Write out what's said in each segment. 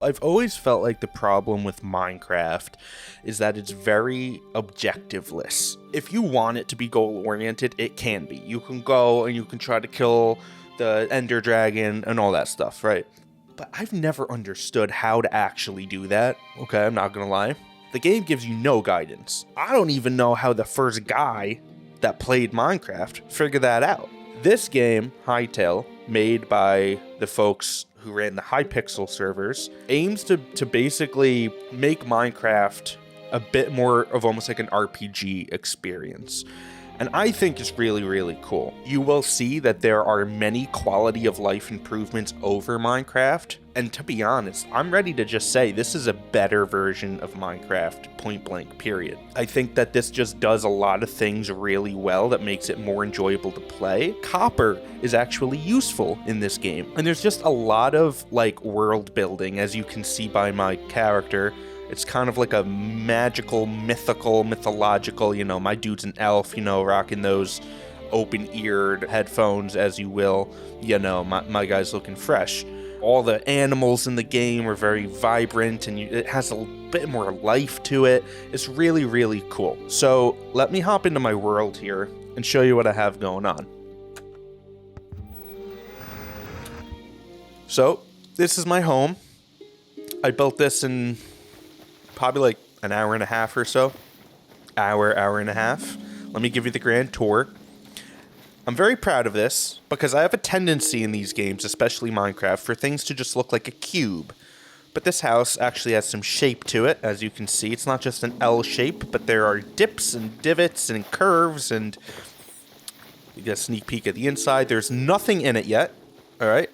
I've always felt like the problem with Minecraft is that it's very objectiveless. If you want it to be goal-oriented, it can be. You can go and you can try to kill the Ender Dragon and all that stuff, right? But I've never understood how to actually do that, okay? I'm not gonna lie. The game gives you no guidance. I don't even know how the first guy that played Minecraft figured that out. This game, Hytale, made by the folks who ran the Hypixel servers, aims to basically make Minecraft a bit more of almost like an RPG experience. And I think it's really, really cool. You will see that there are many quality of life improvements over Minecraft. And to be honest, I'm ready to just say this is a better version of Minecraft, point blank, period. I think that this just does a lot of things really well that makes it more enjoyable to play. Copper is actually useful in this game. And there's just a lot of like world building, as you can see by my character. It's kind of like a magical, mythological, you know, my dude's an elf, you know, rocking those open-eared headphones, as you will. You know, my guy's looking fresh. All the animals in the game are very vibrant, and it has a bit more life to it. It's really, really cool. So let me hop into my world here and show you what I have going on. So this is my home. I built this in probably like an hour and a half or so. Hour and a half. Let me give you the grand tour. I'm very proud of this because I have a tendency in these games, especially Minecraft, for things to just look like a cube. But this house actually has some shape to it, as you can see. It's not just an L shape, but there are dips and divots and curves, and you get a sneak peek at the inside. There's nothing in it yet, all right?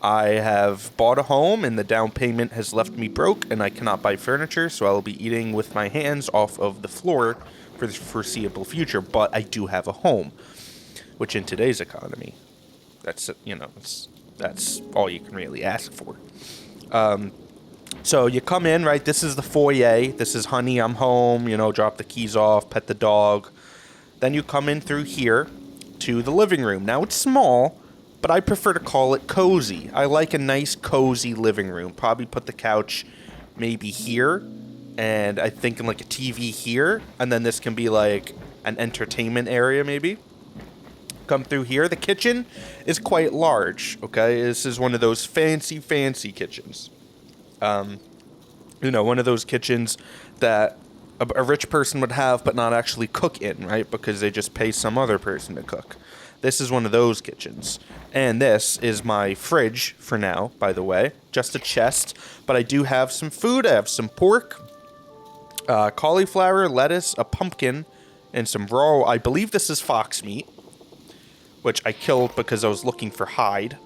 I have bought a home, and the down payment has left me broke, and I cannot buy furniture, so I will be eating with my hands off of the floor for the foreseeable future. But I do have a home, which in today's economy, that's, you know, that's all you can really ask for. So you come in, right? This is the foyer. This is honey, I'm home, you know, drop the keys off, pet the dog. Then you come in through here to the living room. Now it's small, but I prefer to call it cozy. I like a nice cozy living room. Probably put the couch maybe here, and I'm thinking like a TV here, and then this can be like an entertainment area maybe. Come through here. The kitchen is quite large, okay? This is one of those fancy kitchens. You know, one of those kitchens that a rich person would have but not actually cook in, right? Because they just pay some other person to cook. This is one of those kitchens. And this is my fridge for now, by the way. Just a chest. But I do have some food. I have some pork, cauliflower, lettuce, a pumpkin, and some raw. I believe this is fox meat, which I killed because I was looking for hide.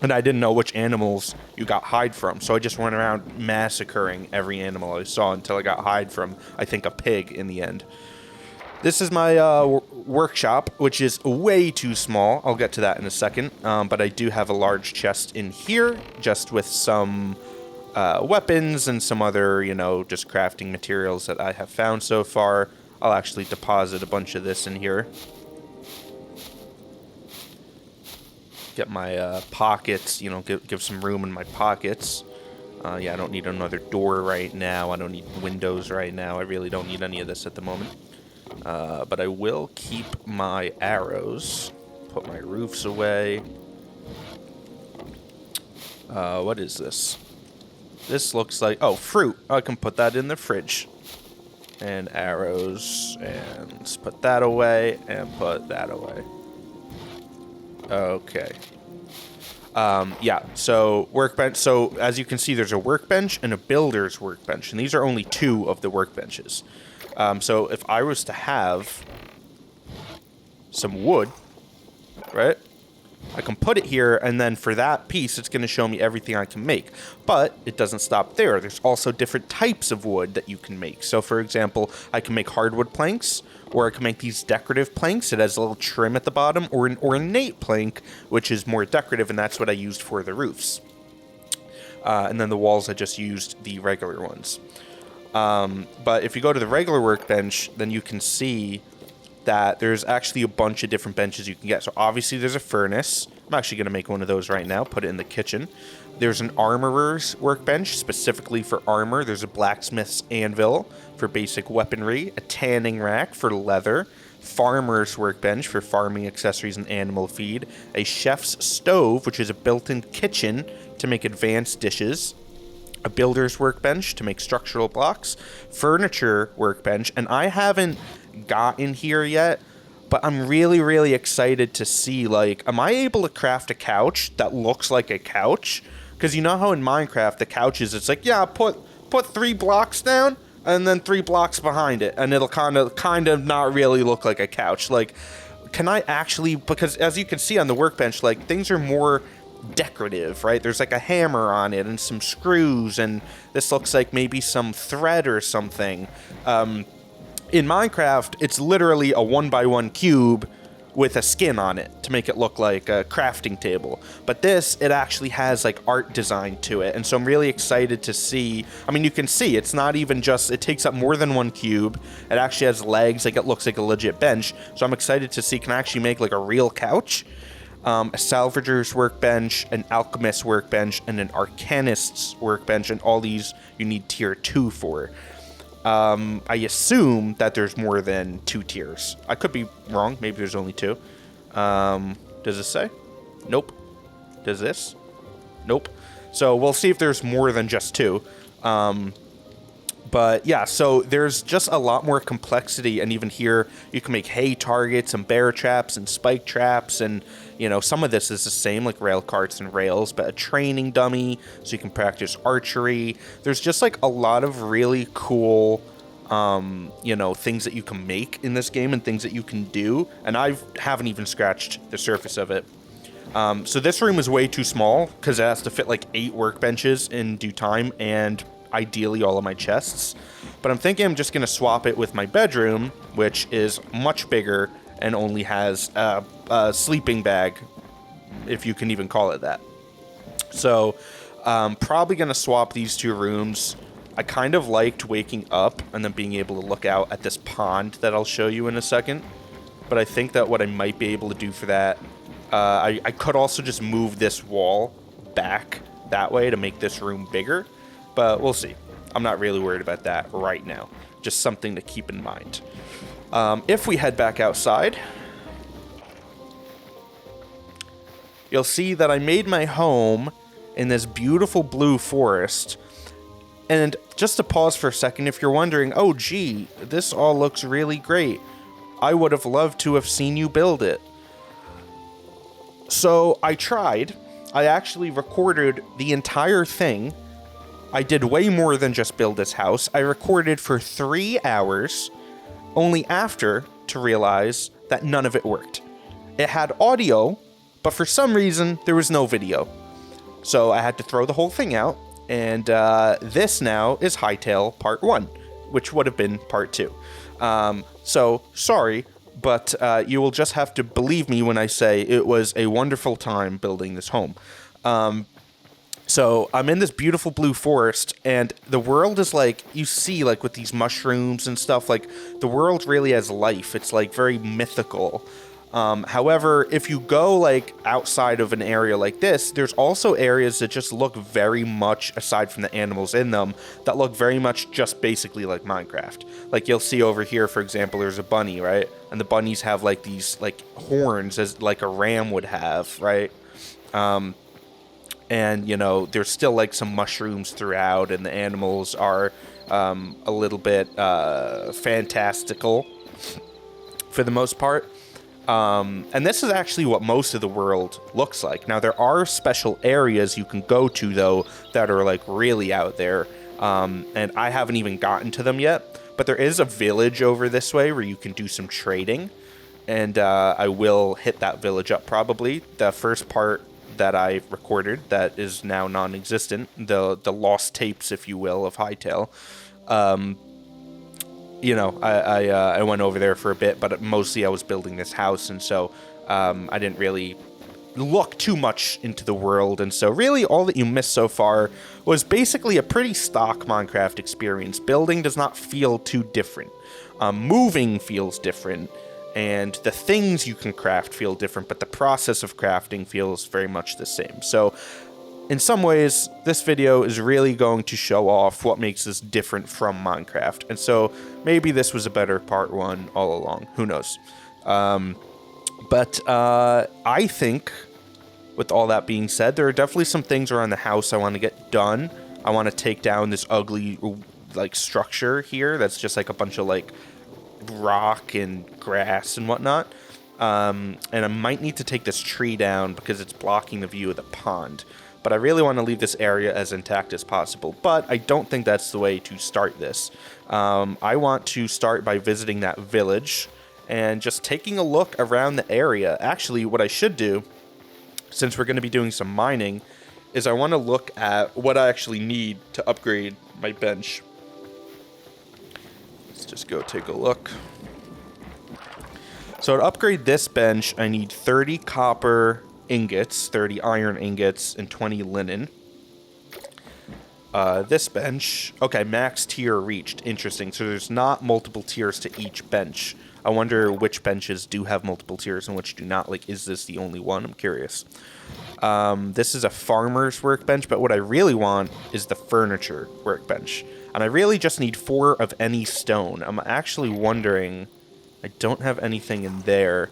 And I didn't know which animals you got hide from. So I just went around massacring every animal I saw until I got hide from, I think, a pig in the end. This is my workshop, which is way too small. I'll get to that in a second. But I do have a large chest in here, just with some weapons and some other, you know, just crafting materials that I have found so far. I'll actually deposit a bunch of this in here. Get my pockets, you know, give some room in my pockets. Yeah, I don't need another door right now. I don't need windows right now. I really don't need any of this at the moment. But I will keep my arrows. Put my roofs away. What is this? This looks like... Oh, fruit. I can put that in the fridge. And arrows. And let's put that away. And put that away. Okay. Yeah, so workbench. So as you can see, there's a workbench and a builder's workbench. And these are only two of the workbenches. So if I was to have some wood, right, I can put it here, and then for that piece, it's going to show me everything I can make. But it doesn't stop there. There's also different types of wood that you can make. So, for example, I can make hardwood planks, or I can make these decorative planks. It has a little trim at the bottom, or an ornate plank, which is more decorative, and that's what I used for the roofs. And then the walls, I just used the regular ones. But if you go to the regular workbench, then you can see that there's actually a bunch of different benches you can get. So obviously there's a furnace. I'm actually going to make one of those right now, put it in the kitchen. There's an armorer's workbench specifically for armor. There's a blacksmith's anvil for basic weaponry, a tanning rack for leather, farmer's workbench for farming accessories and animal feed, a chef's stove, which is a built-in kitchen to make advanced dishes, a builder's workbench to make structural blocks, furniture workbench, and I haven't gotten here yet, but I'm really, really excited to see, like, am I able to craft a couch that looks like a couch? Because you know how in Minecraft, the couches, it's like, yeah, put 3 blocks down, and then 3 blocks behind it, and it'll kind of not really look like a couch. Like, can I actually, because as you can see on the workbench, like, things are more decorative, right? There's like a hammer on it and some screws, and this looks like maybe some thread or something. In Minecraft, it's literally a 1x1 cube with a skin on it to make it look like a crafting table. But this, it actually has like art design to it. And so I'm really excited to see, I mean, you can see it's not even just, it takes up more than 1 cube. It actually has legs, like it looks like a legit bench. So I'm excited to see, can I actually make like a real couch? A salvager's workbench, an alchemist's workbench, and an arcanist's workbench. And all these you need tier 2 for. I assume that there's more than 2 tiers. I could be wrong. Maybe there's only 2. Does this say? Nope. Does this? Nope. So we'll see if there's more than just 2. But yeah, so there's just a lot more complexity. And even here, you can make hay targets and bear traps and spike traps. And, you know, some of this is the same, like rail carts and rails, but a training dummy so you can practice archery. There's just like a lot of really cool, you know, things that you can make in this game and things that you can do. And I haven't even scratched the surface of it. So this room is way too small because it has to fit like 8 workbenches in due time and ideally all of my chests. But I'm thinking I'm just going to swap it with my bedroom, which is much bigger and only has a sleeping bag, if you can even call it that. So probably going to swap these 2 rooms. I kind of liked waking up and then being able to look out at this pond that I'll show you in a second. But I think that what I might be able to do for that, I could also just move this wall back that way to make this room bigger. But we'll see. I'm not really worried about that right now. Just something to keep in mind. If we head back outside, you'll see that I made my home in this beautiful blue forest. And just to pause for a second, if you're wondering, oh gee, this all looks really great. I would have loved to have seen you build it. So I tried. I actually recorded the entire thing. I did way more than just build this house. I recorded for 3 hours, only after to realize that none of it worked. It had audio, but for some reason, there was no video. So I had to throw the whole thing out, and this now is Hytale Part 1, which would have been Part 2. So, sorry, but you will just have to believe me when I say it was a wonderful time building this home. So I'm in this beautiful blue forest, and the world is like, you see, like with these mushrooms and stuff, like the world really has life. It's like very mythical. However, if you go like outside of an area like this, there's also areas that just look very much, aside from the animals in them, that look very much just basically like Minecraft. Like you'll see over here, for example, there's a bunny, right? And the bunnies have like these like horns as like a ram would have, right? And, you know, there's still, like, some mushrooms throughout, and the animals are a little bit fantastical for the most part. And this is actually what most of the world looks like. Now, there are special areas you can go to, though, that are, like, really out there. And I haven't even gotten to them yet. But there is a village over this way where you can do some trading. And I will hit that village up, probably. The first part that I recorded that is now non-existent, the lost tapes, if you will, of Hytale. You know, I went over there for a bit, but mostly I was building this house, and so I didn't really look too much into the world, and so really all that you missed so far was basically a pretty stock Minecraft experience. Building does not feel too different. Moving feels different. and the things you can craft feel different, but the process of crafting feels very much the same. So in some ways, this video is really going to show off what makes this different from Minecraft. And so maybe this was a better part 1 all along. Who knows? But I think, with all that being said, there are definitely some things around the house I want to get done. I want to take down this ugly, like, structure here that's just like a bunch of, like, rock and grass and whatnot. And I might need to take this tree down because it's blocking the view of the pond. But I really want to leave this area as intact as possible. But I don't think that's the way to start this. I want to start by visiting that village and just taking a look around the area. Actually, what I should do, since we're going to be doing some mining, is I want to look at what I actually need to upgrade my bench. Let's just go take a look. So to upgrade this bench, I need 30 copper ingots, 30 iron ingots, and 20 linen. This bench, okay, max tier reached. Interesting. So there's not multiple tiers to each bench. I wonder which benches do have multiple tiers and which do not. Like, is this the only one? I'm curious. This is a farmer's workbench, but what I really want is the furniture workbench. And I really just need 4 of any stone. I'm actually wondering, I don't have anything in there,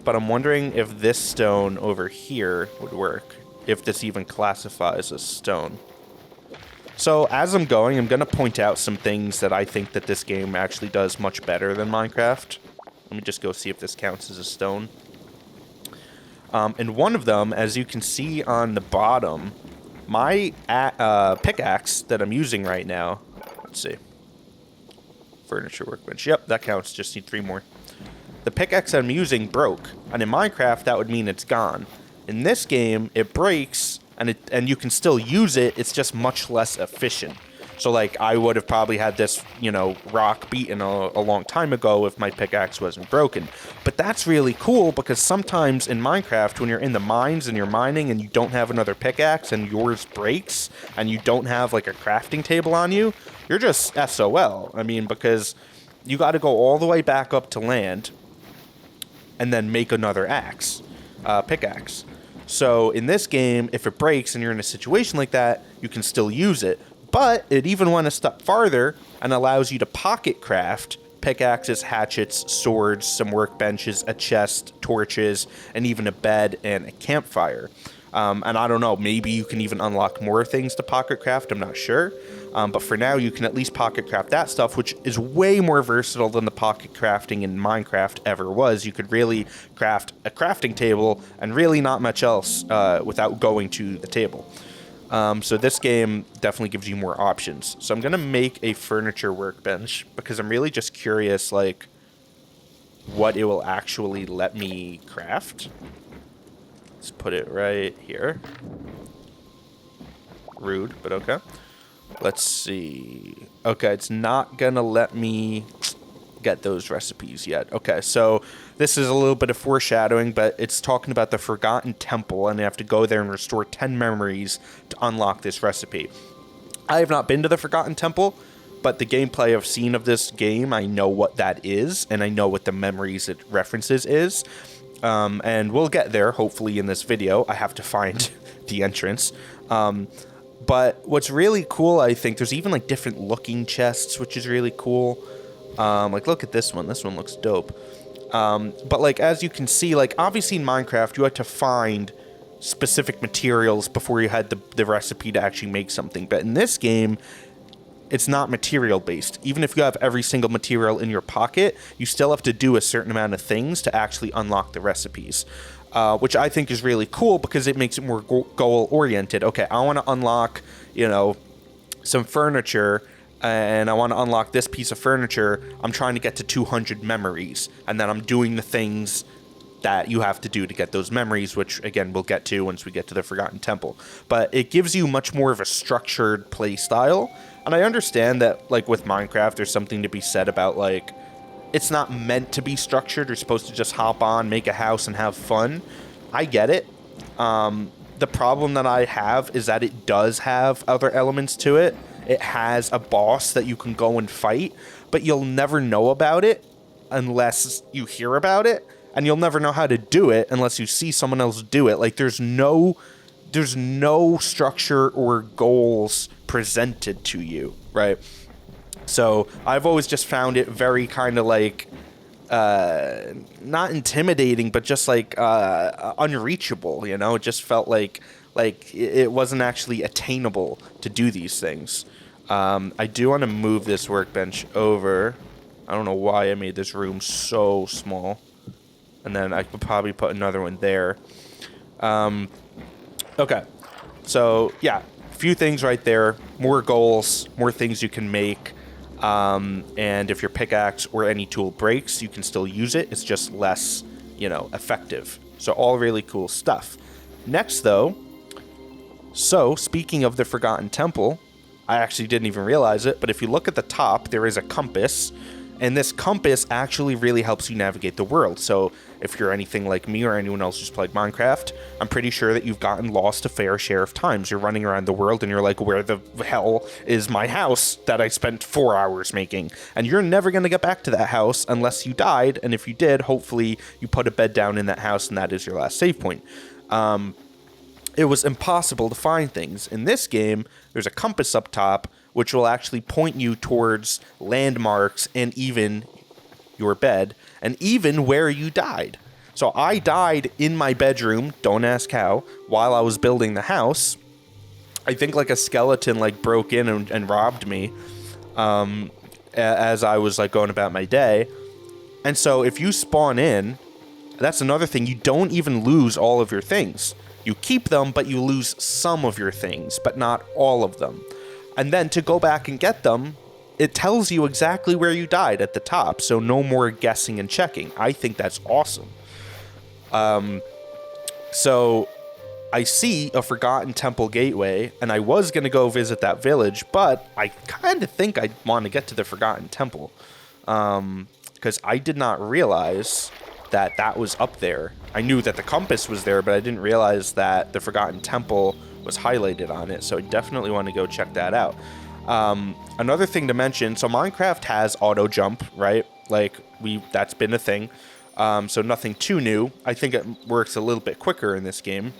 but I'm wondering if this stone over here would work, if this even classifies as stone. So as I'm going, I'm going to point out some things that I think that this game actually does much better than Minecraft. Let me just go see if this counts as a stone. And one of them, as you can see on the bottom, my pickaxe that I'm using right now, let's see. Furniture workbench. Yep, that counts. Just need 3 more. The pickaxe I'm using broke, and in Minecraft that would mean it's gone. In this game, it breaks, and you can still use it. It's just much less efficient. So, like, I would have probably had this, you know, rock beaten a long time ago if my pickaxe wasn't broken. But that's really cool because sometimes in Minecraft, when you're in the mines and you're mining and you don't have another pickaxe and yours breaks and you don't have, like, a crafting table on you, you're just SOL. I mean, because you got to go all the way back up to land and then make another pickaxe. So in this game, if it breaks and you're in a situation like that, you can still use it. But it even went a step farther and allows you to pocket craft pickaxes, hatchets, swords, some workbenches, a chest, torches, and even a bed and a campfire. And I don't know, maybe you can even unlock more things to pocket craft, I'm not sure. But for now, you can at least pocket craft that stuff, which is way more versatile than the pocket crafting in Minecraft ever was. You could really craft a crafting table and really not much else without going to the table. So this game definitely gives you more options. So I'm going to make a furniture workbench because I'm really just curious, like, what it will actually let me craft. Let's put it right here. Rude, but okay. Let's see. Okay, it's not going to let me get those recipes yet. Okay, so this is a little bit of foreshadowing, but it's talking about the Forgotten Temple, and you have to go there and restore 10 memories to unlock this recipe. I have not been to the Forgotten Temple, but the gameplay I've seen of this game, I know what that is, and I know what the memories it references is. And we'll get there, hopefully, in this video. I have to find the entrance. But what's really cool, I think, there's even, like, different looking chests, which is really cool. Like, look at this one. This one looks dope. But, like, as you can see, like, obviously in Minecraft, you had to find specific materials before you had the recipe to actually make something. But in this game, it's not material-based. Even if you have every single material in your pocket, you still have to do a certain amount of things to actually unlock the recipes. Which I think is really cool because it makes it more goal-oriented. Okay, I want to unlock, you know, some furniture, and I want to unlock this piece of furniture. I'm trying to get to 200 memories, and then I'm doing the things that you have to do to get those memories, which, again, we'll get to once we get to the Forgotten Temple. But it gives you much more of a structured play style, and I understand that, like, with Minecraft, there's something to be said about, like, it's not meant to be structured. You're supposed to just hop on, make a house, and have fun. I get it. The problem that I have is that it does have other elements to it. It has a boss that you can go and fight, but you'll never know about it unless you hear about it, and you'll never know how to do it unless you see someone else do it. Like, there's no structure or goals presented to you, right? So I've always just found it very kind of like not intimidating, but just like unreachable, you know? It just felt like it wasn't actually attainable to do these things. I do want to move this workbench over. I don't know why I made this room so small. And then I could probably put another one there. Okay. So, yeah, a few things right there. More goals, more things you can make. And if your pickaxe or any tool breaks, you can still use it. It's just less, effective. So all really cool stuff. Next, though, so speaking of the Forgotten Temple, I actually didn't even realize it, but if you look at the top, there is a compass. And this compass actually really helps you navigate the world. So if you're anything like me or anyone else who's played Minecraft, I'm pretty sure that you've gotten lost a fair share of times. You're running around the world and you're like, where the hell is my house that I spent 4 hours making? And you're never going to get back to that house unless you died. And if you did, hopefully you put a bed down in that house and that is your last save point. It was impossible to find things. In this game, there's a compass up top, which will actually point you towards landmarks and even your bed, and even where you died. So I died in my bedroom, don't ask how, while I was building the house. I think like a skeleton broke in and robbed me as I was going about my day. And so if you spawn in, that's another thing, you don't even lose all of your things. You keep them, but you lose some of your things, but not all of them. And then to go back and get them, it tells you exactly where you died at the top, so no more guessing and checking. I think that's awesome. So I see a Forgotten Temple gateway, and I was going to go visit that village, but I kind of think I want to get to the Forgotten Temple, because I did not realize that was up there. I knew that the compass was there, but I didn't realize that the Forgotten Temple was highlighted on it, so I definitely want to go check that out. Another thing to mention, so Minecraft has auto jump, right? That's been a thing. So nothing too new. I think it works a little bit quicker in this game.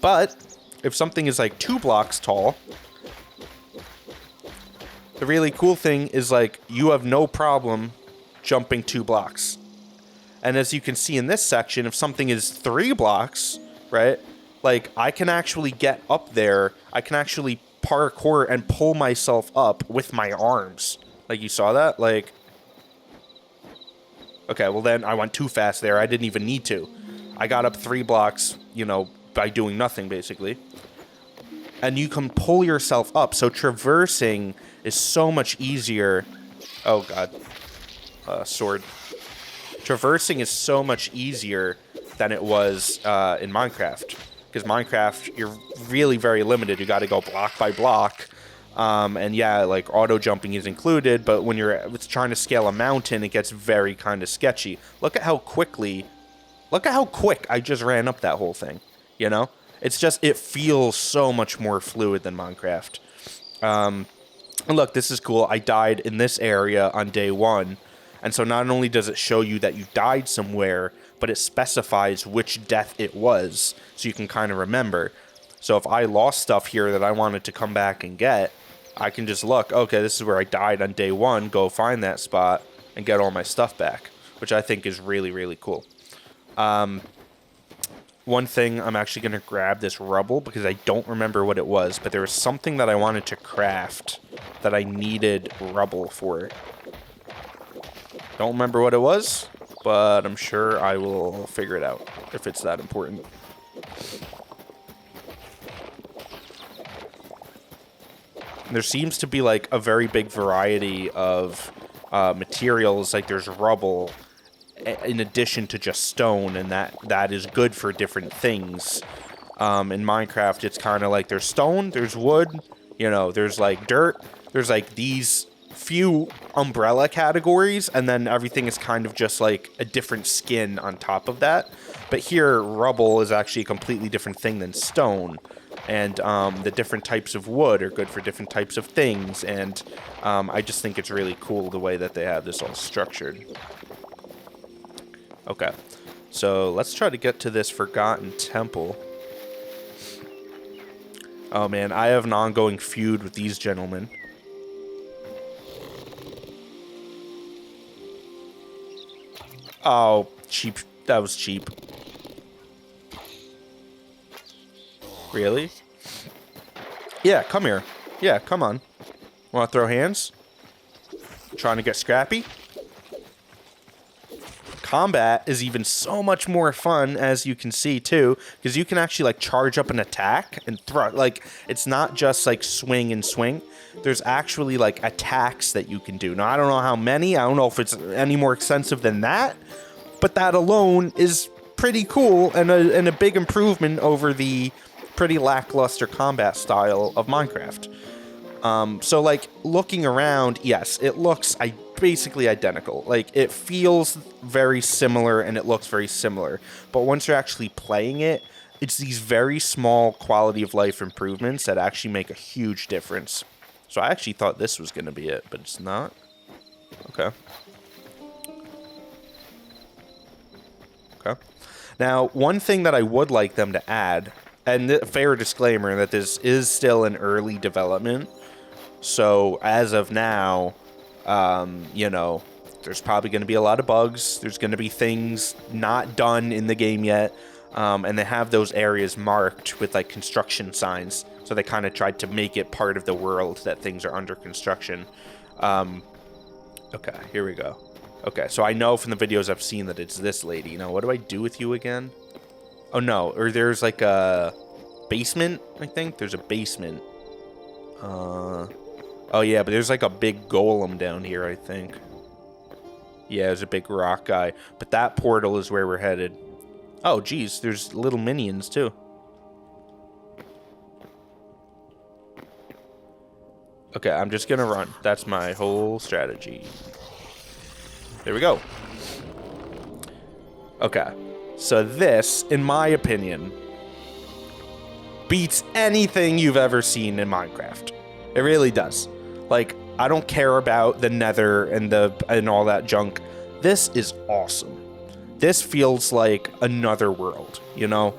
But if something is 2 blocks tall, the really cool thing is you have no problem jumping 2 blocks. And as you can see in this section, if something is 3 blocks, right? I can actually get up there. I can actually parkour and pull myself up with my arms. You saw that? Okay, well then I went too fast there. I didn't even need to. I got up 3 blocks, by doing nothing, basically. And you can pull yourself up. So traversing is so much easier. Oh, God. Sword. Traversing is so much easier than it was in Minecraft. Because Minecraft, you're really very limited. You got to go block by block. And yeah, auto jumping is included, but when you're trying to scale a mountain, it gets very kind of sketchy. Look at how quick I just ran up that whole thing, It's just, it feels so much more fluid than Minecraft. And look, this is cool. I died in this area on day 1. And so not only does it show you that you died somewhere, but it specifies which death it was, so you can kind of remember. So if I lost stuff here that I wanted to come back and get, I can just look, okay, this is where I died on day 1, go find that spot, and get all my stuff back, which I think is really, really cool. One thing, I'm actually going to grab this rubble, because I don't remember what it was, but there was something that I wanted to craft that I needed rubble for. Don't remember what it was, but I'm sure I will figure it out if it's that important. There seems to be a very big variety of materials. There's rubble in addition to just stone, and that is good for different things. In Minecraft, it's kind of there's stone, there's wood, there's dirt, there's these few umbrella categories, and then everything is kind of just a different skin on top of that. But here, rubble is actually a completely different thing than stone, and the different types of wood are good for different types of things, and I just think it's really cool the way that they have this all structured. Okay. So let's try to get to this forgotten temple. Oh man, I have an ongoing feud with these gentlemen. Oh, cheap. That was cheap. Really? Yeah, come here. Yeah, come on. Want to throw hands? Trying to get scrappy? Combat is even so much more fun, as you can see too, because you can actually like charge up an attack and throw. Like, it's not just like swing and swing. There's actually like attacks that you can do. Now, I don't know how many. I don't know if it's any more extensive than that, but that alone is pretty cool and a big improvement over the pretty lackluster combat style of Minecraft. So like looking around, yes, it looks basically identical. Like, it feels very similar and it looks very similar. But once you're actually playing it, it's these very small quality of life improvements that actually make a huge difference. So I actually thought this was going to be it, but it's not. Okay. Okay. Now, one thing that I would like them to add, and a fair disclaimer that this is still in early development. So as of now, you know, there's probably going to be a lot of bugs. There's going to be things not done in the game yet. And they have those areas marked with like construction signs. So they kind of tried to make it part of the world that things are under construction. Okay, here we go. Okay, so I know from the videos I've seen that it's this lady. Now, what do I do with you again? Oh, no. Or there's like a basement, I think. There's a basement. Oh, yeah, but there's like a big golem down here, I think. Yeah, there's a big rock guy. But that portal is where we're headed. Oh, geez, there's little minions, too. Okay, I'm just gonna run. That's my whole strategy. There we go. Okay, so this, in my opinion, beats anything you've ever seen in Minecraft. It really does. Like, I don't care about the nether and all that junk. This is awesome. This feels like another world, you know?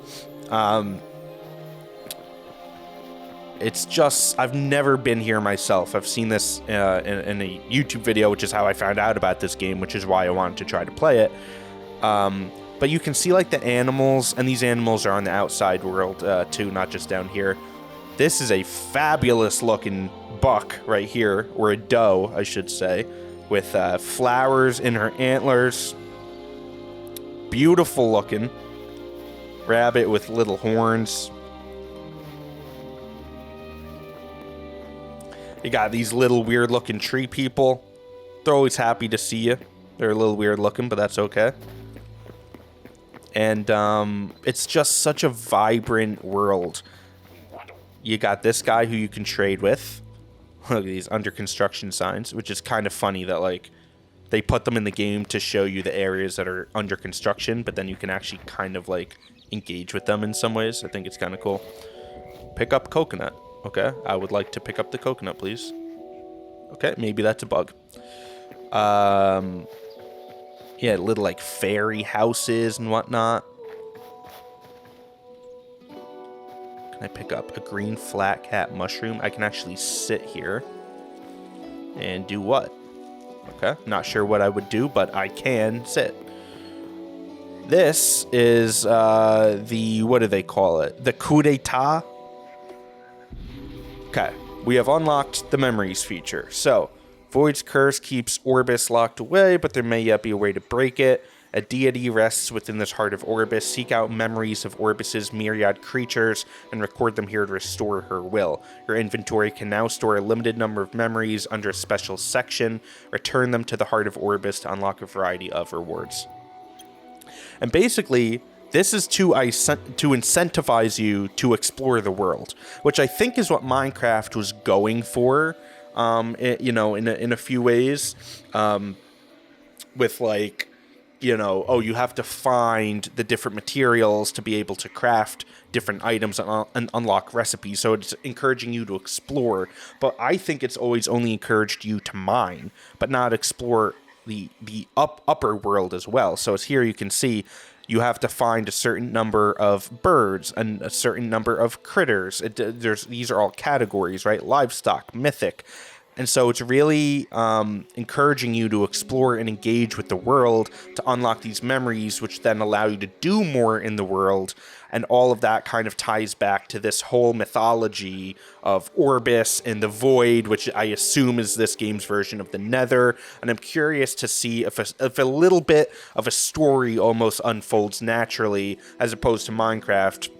It's just, I've never been here myself. I've seen this in a YouTube video, which is how I found out about this game, which is why I wanted to try to play it. But you can see like the animals, and these animals are on the outside world too, not just down here. This is a fabulous looking buck right here, or a doe, I should say, with flowers in her antlers. Beautiful looking. Rabbit with little horns. You got these little weird looking tree people. They're always happy to see you. They're a little weird looking, but that's okay. And it's just such a vibrant world. You got this guy who you can trade with. Look at these under construction signs, which is kind of funny that like they put them in the game to show you the areas that are under construction, but then you can actually kind of like engage with them in some ways. I think it's kind of cool. Pick up coconut. Okay, I would like to pick up the coconut, please. Okay, maybe that's a bug. Yeah, little like fairy houses and whatnot. Can I pick up a green flat cat mushroom? I can actually sit here and do what? Okay, not sure what I would do, but I can sit. This is the, what do they call it? The coup d'etat? Okay, we have unlocked the memories feature. So, Void's curse keeps Orbis locked away, but there may yet be a way to break it. A deity rests within this heart of Orbis. Seek out memories of Orbis's myriad creatures and record them here to restore her will. Your inventory can now store a limited number of memories under a special section. Return them to the heart of Orbis to unlock a variety of rewards. And basically, this is to incentivize you to explore the world, which I think is what Minecraft was going for, you know, in a few ways, with like, you know, oh, you have to find the different materials to be able to craft different items and unlock recipes. So it's encouraging you to explore, but I think it's always only encouraged you to mine, but not explore the upper world as well. So as here you can see, you have to find a certain number of birds and a certain number of critters. These are all categories, right? Livestock, mythic. And so it's really encouraging you to explore and engage with the world to unlock these memories, which then allow you to do more in the world. And all of that kind of ties back to this whole mythology of Orbis and the Void, which I assume is this game's version of the Nether. And I'm curious to see if a little bit of a story almost unfolds naturally, as opposed to Minecraft,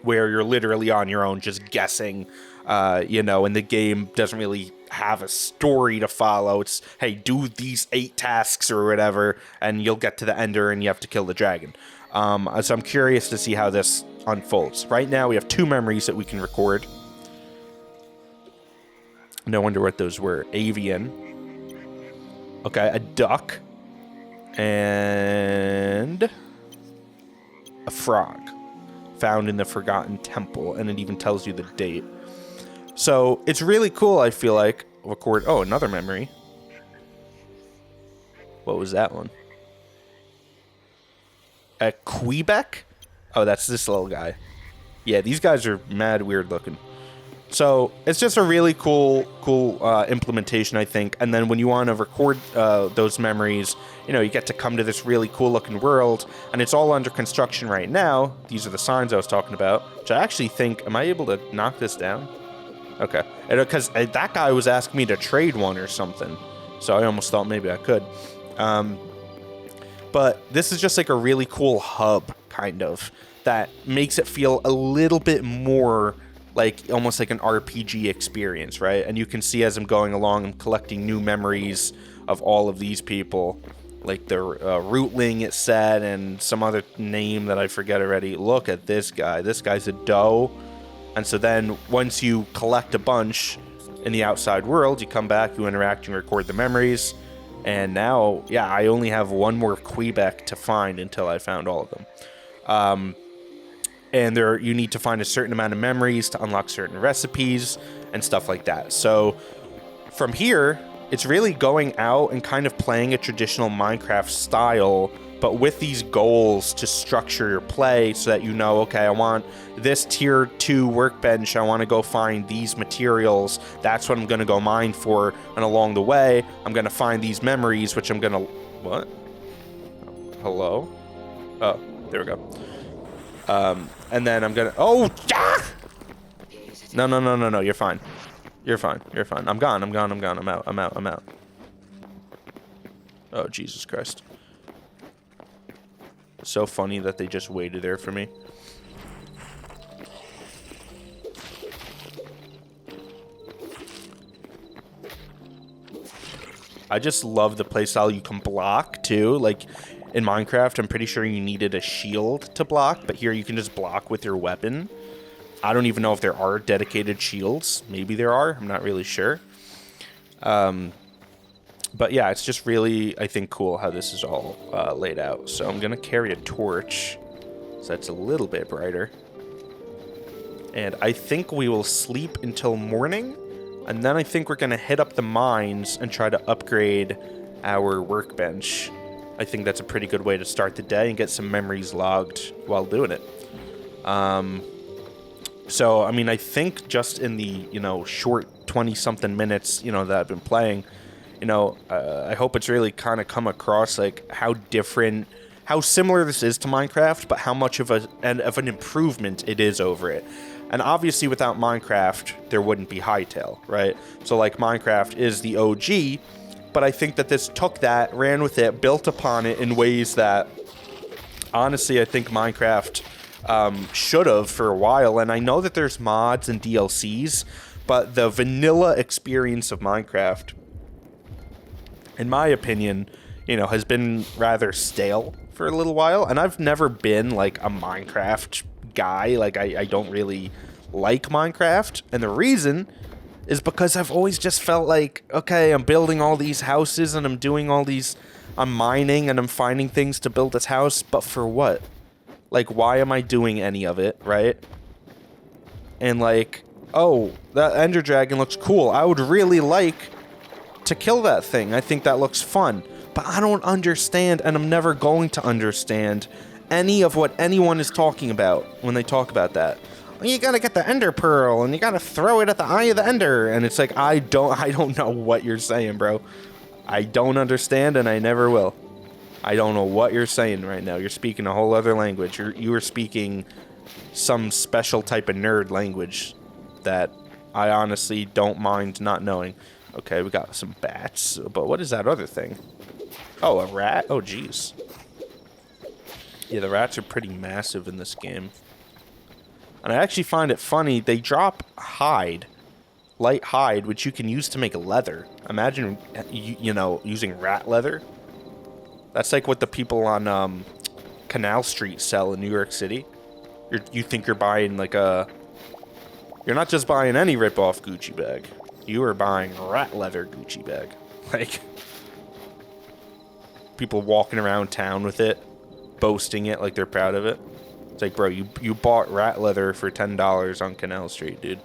where you're literally on your own just guessing, and the game doesn't really have a story to follow. It's, hey, do these 8 tasks or whatever, and you'll get to the ender and you have to kill the dragon. So I'm curious to see how this unfolds. Right now we have 2 memories that we can record. No wonder what those were. Avian. Okay, a duck. And a frog. Found in the Forgotten Temple, and it even tells you the date. So it's really cool, I feel like. Record. Oh, another memory. What was that one? A Quebec? Oh, that's this little guy. Yeah, these guys are mad weird looking. So it's just a really cool implementation, I think. And then when you want to record those memories, you get to come to this really cool looking world, and it's all under construction right now. These are the signs I was talking about, which I actually think, am I able to knock this down? Okay. Because that guy was asking me to trade one or something, so I almost thought maybe I could. But this is just like a really cool hub, kind of, that makes it feel a little bit more like almost like an RPG experience, right? And you can see as I'm going along, I'm collecting new memories of all of these people, like the Rootling, it said, and some other name that I forget already. Look at this guy. This guy's a doe. And so then once you collect a bunch in the outside world, you come back, you interact, and record the memories. And now, yeah, I only have one more Quebec to find until I found all of them. And you need to find a certain amount of memories to unlock certain recipes and stuff like that. So from here, it's really going out and kind of playing a traditional Minecraft style, but with these goals to structure your play so that okay, I want this tier 2 workbench, I want to go find these materials, that's what I'm going to go mine for, and along the way, I'm going to find these memories, which I'm going to... What? Hello? Oh, there we go. And then I'm going to... Oh! Ah! No, you're fine. You're fine. I'm gone. I'm out. Oh, Jesus Christ. So funny that they just waited there for me. I just love the playstyle you can block too. Like in Minecraft, I'm pretty sure you needed a shield to block, but here you can just block with your weapon. I don't even know if there are dedicated shields. Maybe there are. I'm not really sure. But yeah, it's just really, I think, cool how this is all laid out. So I'm going to carry a torch, so that's a little bit brighter. And I think we will sleep until morning. And then I think we're going to hit up the mines and try to upgrade our workbench. I think that's a pretty good way to start the day and get some memories logged while doing it. So, I mean, I think just in the, short 20-something minutes, that I've been playing, I hope it's really kind of come across, like, how similar this is to Minecraft, but how much of an improvement it is over it. And obviously, without Minecraft, there wouldn't be Hytale, right? So, like, Minecraft is the OG, but I think that this took that, ran with it, built upon it in ways that, honestly, I think Minecraft should have for a while. And I know that there's mods and DLCs, but the vanilla experience of Minecraft, in my opinion, has been rather stale for a little while. And I've never been, like, a Minecraft guy. Like, I don't really like Minecraft. And the reason is because I've always just felt like, okay, I'm building all these houses and I'm mining and I'm finding things to build this house, but for what? Like, why am I doing any of it, right? And like, oh, that Ender Dragon looks cool. I would really like to kill that thing. I think that looks fun. But I don't understand, and I'm never going to understand any of what anyone is talking about when they talk about that. Well, you gotta get the ender pearl, and you gotta throw it at the eye of the ender, and it's like, I don't know what you're saying, bro. I don't understand, and I never will. I don't know what you're saying right now. You're speaking a whole other language. You are speaking some special type of nerd language that I honestly don't mind not knowing. Okay, we got some bats, but what is that other thing? Oh, a rat? Oh, jeez. Yeah, the rats are pretty massive in this game. And I actually find it funny, they drop hide, light hide, which you can use to make leather. Imagine, you know, using rat leather. That's like what the people on Canal Street sell in New York City. You think you're buying like a... You're not just buying any rip-off Gucci bag. You are buying rat leather Gucci bag. Like, people walking around town with it, boasting it like they're proud of it. It's like, bro, you bought rat leather for $10 on Canal Street, dude.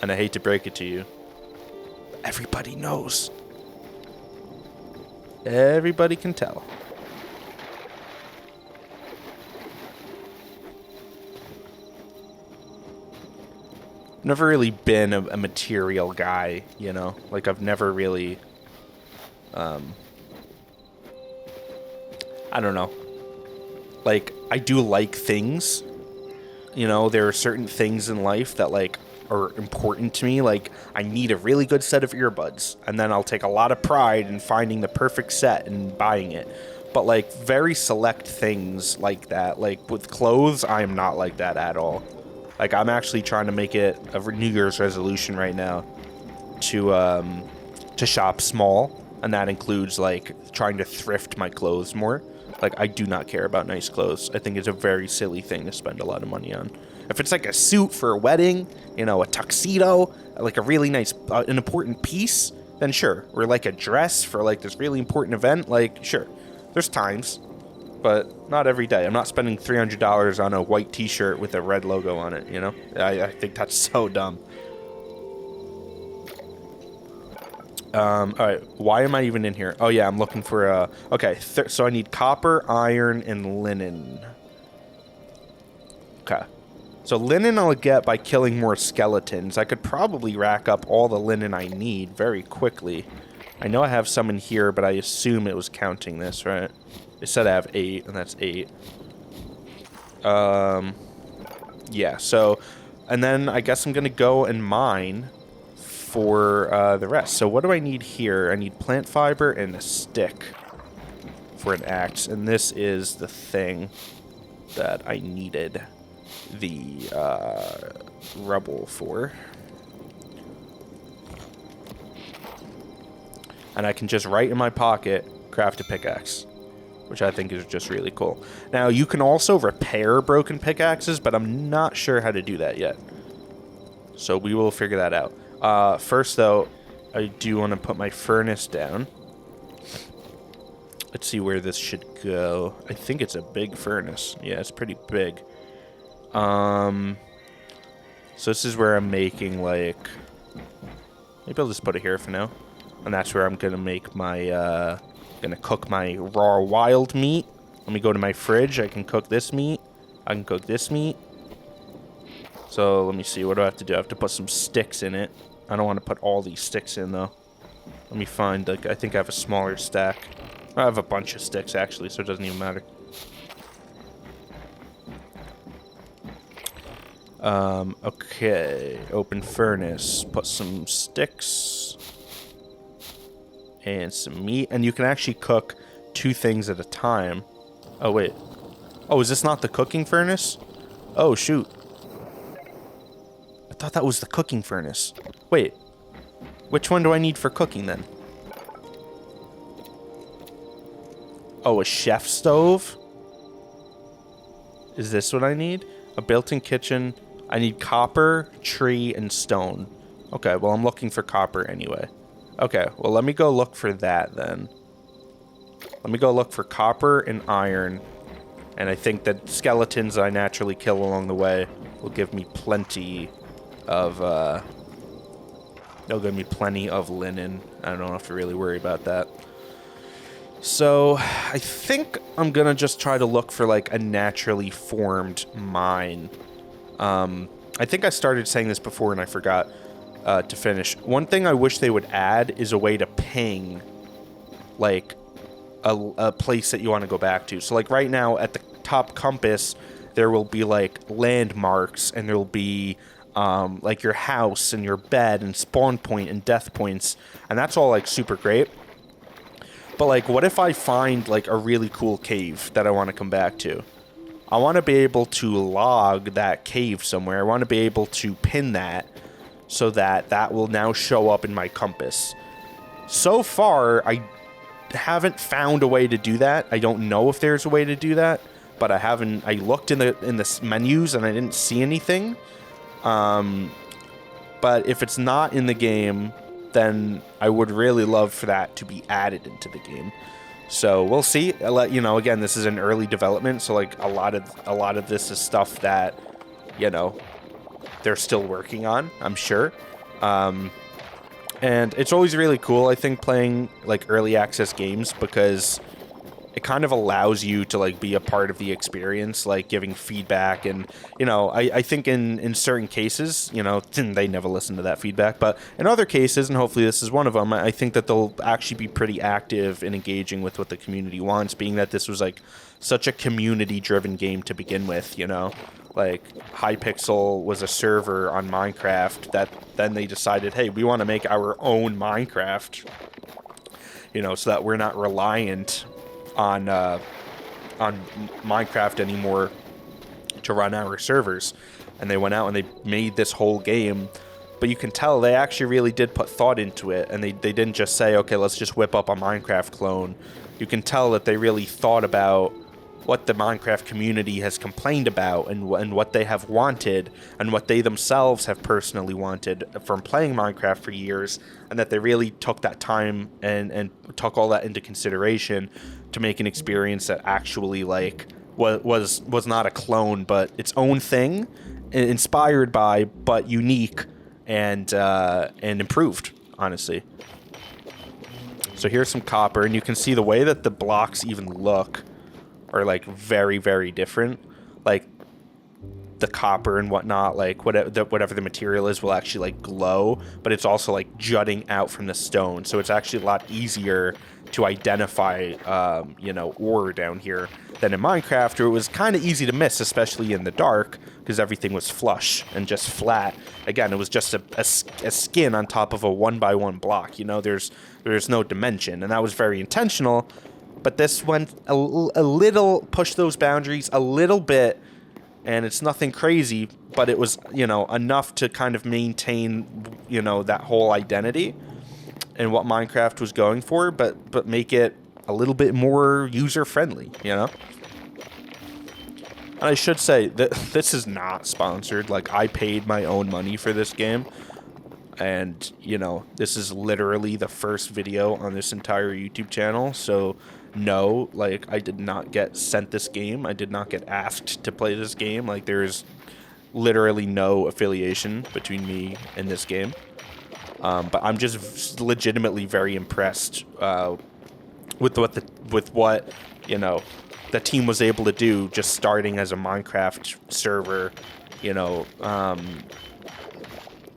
And I hate to break it to you. Everybody knows. Everybody can tell. Never really been a material guy, you know? Like, I've never really... I don't know. Like, I do like things. You know, there are certain things in life that, like, are important to me. Like, I need a really good set of earbuds. And then I'll take a lot of pride in finding the perfect set and buying it. But, like, very select things like that. Like, with clothes, I am not like that at all. Like, I'm actually trying to make it a New Year's resolution right now to shop small. And that includes, like, trying to thrift my clothes more. Like, I do not care about nice clothes. I think it's a very silly thing to spend a lot of money on. If it's like a suit for a wedding, you know, a tuxedo, like a really nice, an important piece, then sure. Or like a dress for like this really important event, like, sure. There's times, but not every day. I'm not spending $300 on a white t-shirt with a red logo on it, you know? I think that's so dumb. Alright, why am I even in here? Oh yeah, I'm looking for okay, so I need copper, iron, and linen. Okay. So linen I'll get by killing more skeletons. I could probably rack up all the linen I need very quickly. I know I have some in here, but I assume it was counting this, right? It said I have 8, and that's 8. Yeah, so... And then I guess I'm gonna go and mine for the rest. So what do I need here? I need plant fiber and a stick for an axe. And this is the thing that I needed the rubble for. And I can just right in my pocket craft a pickaxe, which I think is just really cool. Now, you can also repair broken pickaxes, but I'm not sure how to do that yet. So we will figure that out. First, though, I do want to put my furnace down. Let's see where this should go. I think it's a big furnace. Yeah, it's pretty big. So this is where I'm making, like... Maybe I'll just put it here for now. And that's where I'm going to make my, going to cook my raw wild meat. Let me go to my fridge. I can cook this meat. I can cook this meat. So, let me see. What do I have to do? I have to put some sticks in it. I don't want to put all these sticks in, though. Let me find, like, I think I have a smaller stack. I have a bunch of sticks, actually, so it doesn't even matter. Okay. Open furnace. Put some sticks. And some meat. And you can actually cook 2 things at a time. Oh, wait. Oh, is this not the cooking furnace? Oh, shoot. I thought that was the cooking furnace. Wait. Which one do I need for cooking, then? Oh, a chef stove? Is this what I need? A built-in kitchen. I need copper, tree, and stone. Okay, well, I'm looking for copper anyway. Okay, well, let me go look for that, then. Let me go look for copper and iron. And I think that skeletons I naturally kill along the way will give me plenty of, they'll give me plenty of linen. I don't have to really worry about that. So I think I'm gonna just try to look for like a naturally formed mine. I think I started saying this before and I forgot to finish. One thing I wish they would add is a way to ping like a place that you want to go back to. So like right now at the top compass, there will be like landmarks, and there will be like your house and your bed and spawn point and death points, and that's all like super great. But like, what if I find like a really cool cave that I want to come back to? I want to be able to log that cave somewhere. I want to be able to pin that so that that will now show up in my compass. So far, I haven't found a way to do that. I don't know if there's a way to do that, but I looked in the menus and I didn't see anything. But if it's not in the game, then I would really love for that to be added into the game. So we'll see. I'll let you know. Again, this is an early development, so like a lot of this is stuff that, you know, they're still working on, I'm sure. And it's always really cool, I think, playing like early access games, because it kind of allows you to like be a part of the experience, like giving feedback. And, you know, I think in certain cases, you know, they never listen to that feedback, but in other cases, and hopefully this is one of them, I think that they'll actually be pretty active in engaging with what the community wants, being that this was like such a community driven game to begin with, you know. Like Hypixel was a server on Minecraft that then they decided, hey, we want to make our own Minecraft, you know, so that we're not reliant on Minecraft anymore to run our servers. And they went out and they made this whole game, but you can tell they actually really did put thought into it, and they didn't just say, okay, let's just whip up a Minecraft clone. You can tell that they really thought about what the Minecraft community has complained about, and what they have wanted, and what they themselves have personally wanted from playing Minecraft for years, and that they really took that time and took all that into consideration to make an experience that actually like was not a clone, but its own thing, inspired by, but unique and improved, honestly. So here's some copper, and you can see the way that the blocks even look are like very, very different. Like the copper and whatnot, like whatever the material is will actually like glow, but it's also like jutting out from the stone. So it's actually a lot easier to identify, you know, ore down here than in Minecraft, where it was kind of easy to miss, especially in the dark, because everything was flush and just flat. Again, it was just a skin on top of a 1x1 block. You know, there's no dimension, and that was very intentional. But this went a little, pushed those boundaries a little bit, and it's nothing crazy, but it was, you know, enough to kind of maintain, you know, that whole identity and what Minecraft was going for, but make it a little bit more user-friendly, you know? And I should say that this is not sponsored. Like, I paid my own money for this game, and, you know, this is literally the first video on this entire YouTube channel, so no, like, I did not get sent this game. I did not get asked to play this game. Like, there's literally no affiliation between me and this game. But I'm just legitimately very impressed with what you know, the team was able to do just starting as a Minecraft server. You know,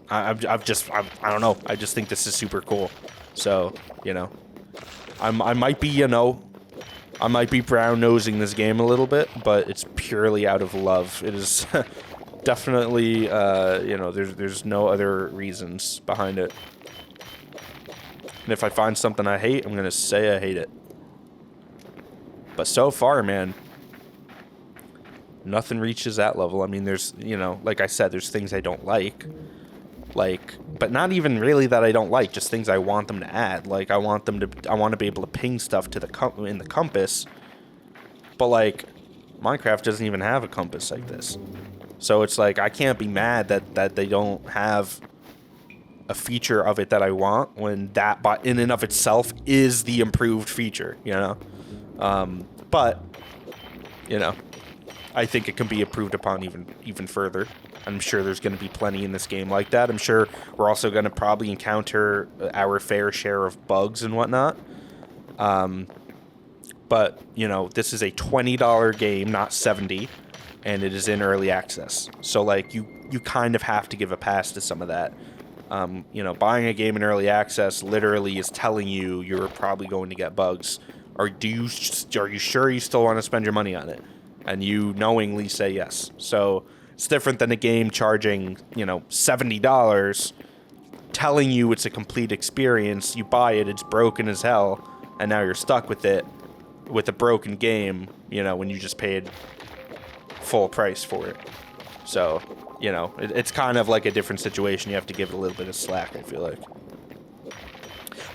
I don't know. I just think this is super cool. So, you know, I might be, you know, I might be brown-nosing this game a little bit, but it's purely out of love. It is definitely, you know, there's no other reasons behind it. And if I find something I hate, I'm going to say I hate it. But so far, man, nothing reaches that level. I mean, there's, you know, like I said, there's things I don't like, but not even really that I don't like, just things I want them to add. Like, I want to be able to ping stuff to in the compass, but like, Minecraft doesn't even have a compass like this. So it's like, I can't be mad that they don't have a feature of it that I want, when that in and of itself is the improved feature, you know? But, you know, I think it can be improved upon even further. I'm sure there's going to be plenty in this game like that. I'm sure we're also going to probably encounter our fair share of bugs and whatnot. But, you know, this is a $20 game, not 70, and it is in early access. So, like, you kind of have to give a pass to some of that. You know, buying a game in early access literally is telling you you're probably going to get bugs. Are you sure you still want to spend your money on it? And you knowingly say yes. So it's different than a game charging, you know, $70, telling you it's a complete experience. You buy it, it's broken as hell, and now you're stuck with it, with a broken game, you know, when you just paid full price for it. So, you know, it's kind of like a different situation. You have to give it a little bit of slack, I feel like.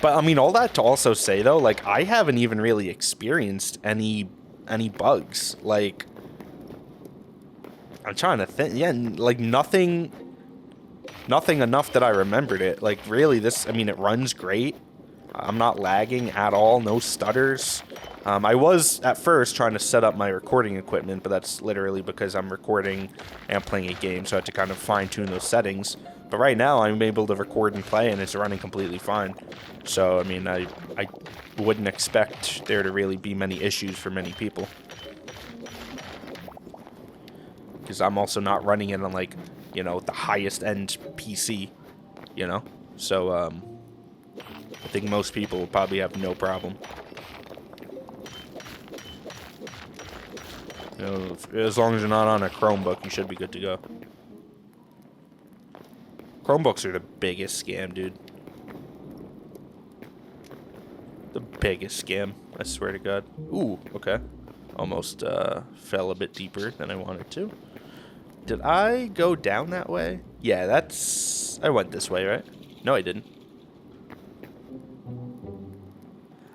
But, I mean, all that to also say, though, like, I haven't even really experienced any bugs. Like, I'm trying to think. Yeah, like, nothing enough that I remembered it. Like, really, I mean, it runs great. I'm not lagging at all. No stutters. I was, at first, trying to set up my recording equipment, but that's literally because I'm recording and playing a game, so I had to kind of fine-tune those settings. But right now, I'm able to record and play, and it's running completely fine. So, I mean, I wouldn't expect there to really be many issues for many people. Because I'm also not running it on, like, you know, the highest-end PC, you know? So, I think most people will probably have no problem. You know, as long as you're not on a Chromebook, you should be good to go. Chromebooks are the biggest scam, dude. The biggest scam, I swear to God. Ooh, okay. Almost fell a bit deeper than I wanted to. Did I go down that way? Yeah, I went this way, right? No, I didn't.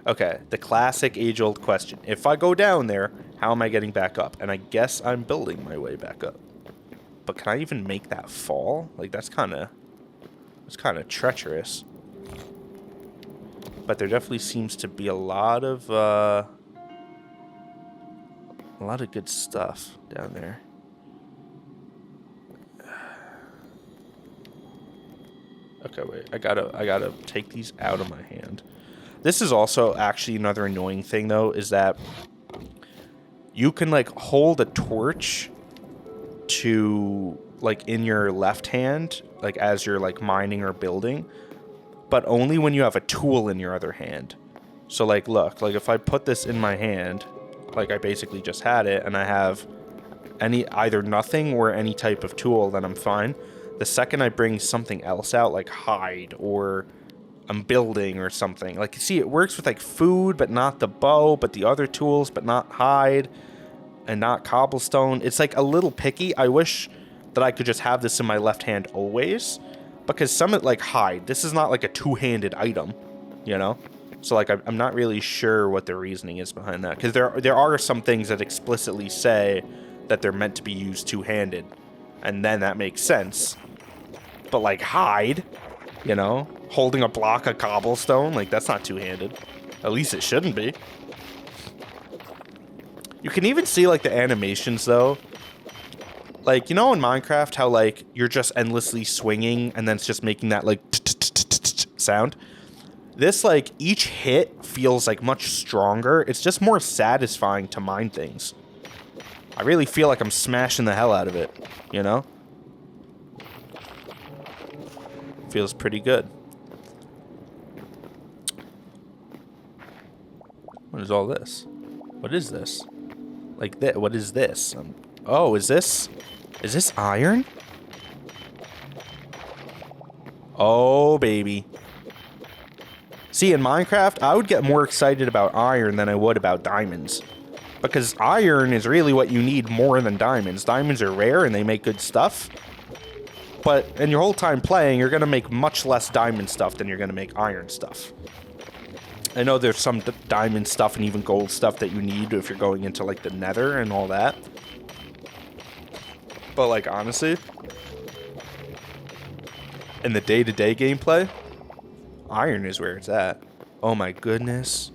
Okay, the classic age-old question. If I go down there, how am I getting back up? And I guess I'm building my way back up. But can I even make that fall? Like, that's kind of treacherous. But there definitely seems to be a lot of good stuff down there. Okay, wait. I gotta take these out of my hand. This is also actually another annoying thing, though, is that you can, like, hold a torch to, like, in your left hand, like, as you're, like, mining or building, but only when you have a tool in your other hand. So, like, look, like, if I put this in my hand, like, I basically just had it, and I have either nothing or any type of tool, then I'm fine. The second I bring something else out, like hide, or I'm building or something, like, see, it works with, like, food, but not the bow, but the other tools, but not hide, and not cobblestone. It's, like, a little picky. I wish that I could just have this in my left hand always, because some, like, hide, this is not, like, a two-handed item, you know? So, like, I'm not really sure what the reasoning is behind that, because there are some things that explicitly say that they're meant to be used two-handed, and then that makes sense. But, like, hide, you know, holding a block of cobblestone, like, that's not two-handed. At least it shouldn't be. You can even see, like, the animations, though. Like, you know in Minecraft how, like, you're just endlessly swinging and then it's just making that, like, sound? This, like, each hit feels, like, much stronger. It's just more satisfying to mine things. I really feel like I'm smashing the hell out of it, you know? Feels pretty good. What is all this? What is this? Like, what is this? Oh, is this iron? Oh, baby. See, in Minecraft, I would get more excited about iron than I would about diamonds. Because iron is really what you need more than diamonds. Diamonds are rare and they make good stuff. But in your whole time playing, you're going to make much less diamond stuff than you're going to make iron stuff. I know there's some diamond stuff and even gold stuff that you need if you're going into, like, the nether and all that. But, like, honestly, in the day-to-day gameplay, iron is where it's at. Oh my goodness.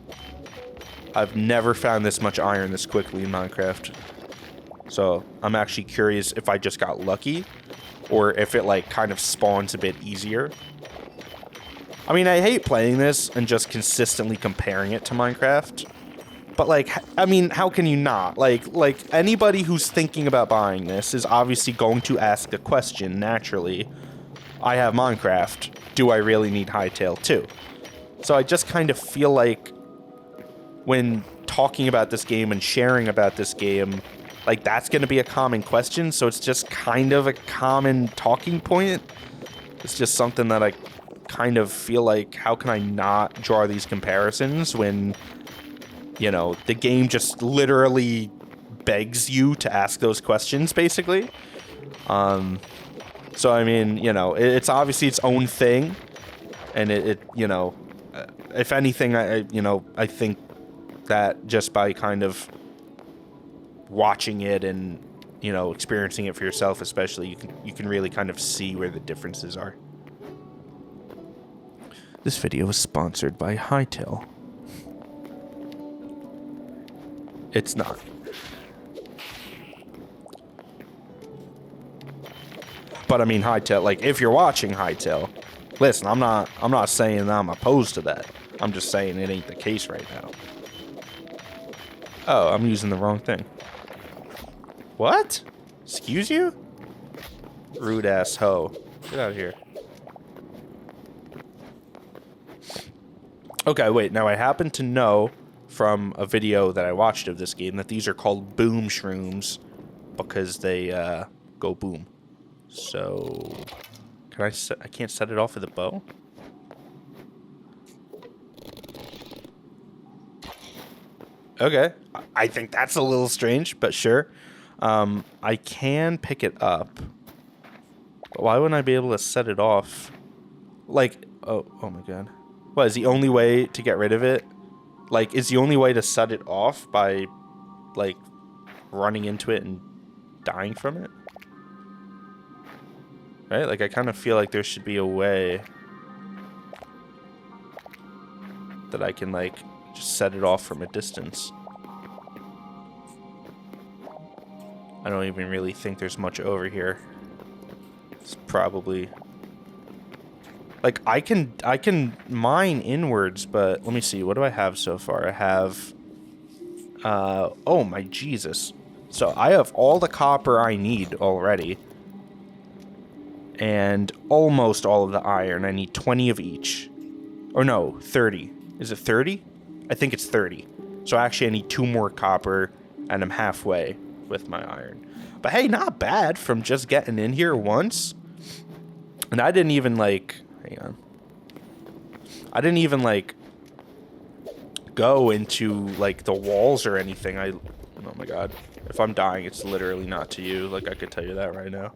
I've never found this much iron this quickly in Minecraft. So I'm actually curious if I just got lucky or if it, like, kind of spawns a bit easier. I mean, I hate playing this and just consistently comparing it to Minecraft, But, like, I mean, how can you not? Like anybody who's thinking about buying this is obviously going to ask the question, naturally. I have Minecraft. Do I really need Hytale too? So I just kind of feel like when talking about this game and sharing about this game, like, that's going to be a common question. So it's just kind of a common talking point. It's just something that I kind of feel like, how can I not draw these comparisons when, you know, the game just literally begs you to ask those questions, basically. So, I mean, you know, it's obviously its own thing. And it you know, if anything, I think that just by kind of watching it and, you know, experiencing it for yourself, especially, you can really kind of see where the differences are. This video is sponsored by Hytale. It's not. But I mean, Hytale, like, if you're watching Hytale, listen, I'm not saying that I'm opposed to that. I'm just saying it ain't the case right now. Oh, I'm using the wrong thing. What? Excuse you? Rude ass hoe. Get out of here. Okay, wait, now I happen to know from a video that I watched of this game that these are called boom shrooms because they go boom. So, I can't set it off with a bow? Okay, I think that's a little strange, but sure. I can pick it up. But why wouldn't I be able to set it off? Like, oh my god. What, is the only way to get rid of it? Like, is the only way to set it off by, like, running into it and dying from it? Right? Like, I kind of feel like there should be a way that I can, like, just set it off from a distance. I don't even really think there's much over here. It's probably... Like, I can mine inwards, but let me see. What do I have so far? I have... oh, my Jesus. So, I have all the copper I need already. And almost all of the iron. I need 20 of each. Or no, 30. Is it 30? I think it's 30. So actually I need 2 more copper, and I'm halfway with my iron. But hey, not bad from just getting in here once. And I didn't even, like... Hang on. I didn't even, like, go into, like, the walls or anything. Oh my god. If I'm dying, it's literally not to you. Like, I could tell you that right now.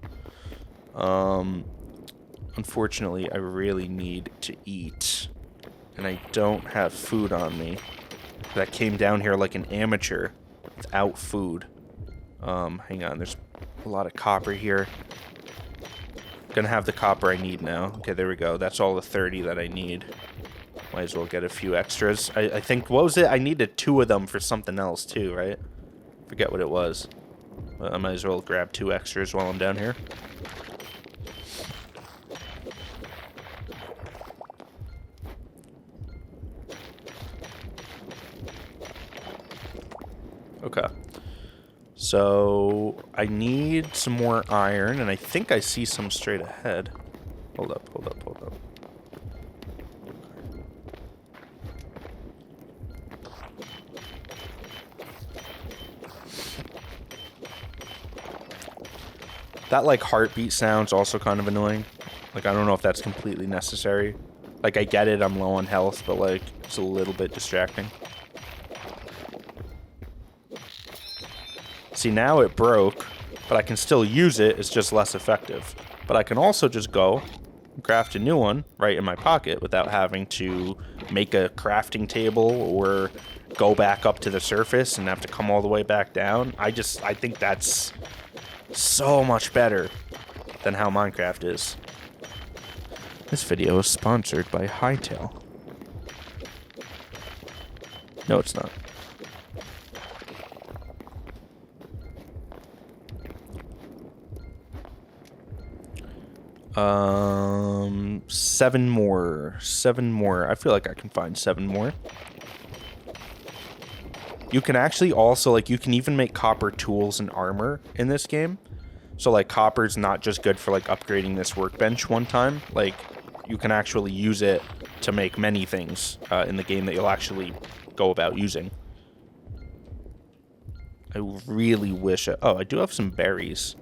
Unfortunately, I really need to eat, and I don't have food on me. That came down here like an amateur without food. Hang on, there's a lot of copper here. Gonna have the copper I need now. Okay, there we go. That's all the 30 that I need. Might as well get a few extras. I think, what was it? I needed 2 of them for something else too, right? Forget what it was. Well, I might as well grab 2 extras while I'm down here. Okay. So, I need some more iron, and I think I see some straight ahead. Hold up. That, like, heartbeat sound's also kind of annoying. Like, I don't know if that's completely necessary. Like, I get it, I'm low on health, but, like, it's a little bit distracting. See, now it broke, but I can still use it, it's just less effective. But I can also just go and craft a new one right in my pocket without having to make a crafting table or go back up to the surface and have to come all the way back down. I think that's so much better than how Minecraft is. This video is sponsored by Hytale. No, it's not. Seven more. I feel like I can find 7 more. You can actually also, like, you can even make copper tools and armor in this game. So, like, copper's not just good for, like, upgrading this workbench one time. Like, you can actually use it to make many things in the game that you'll actually go about using. I really wish... oh, I do have some berries.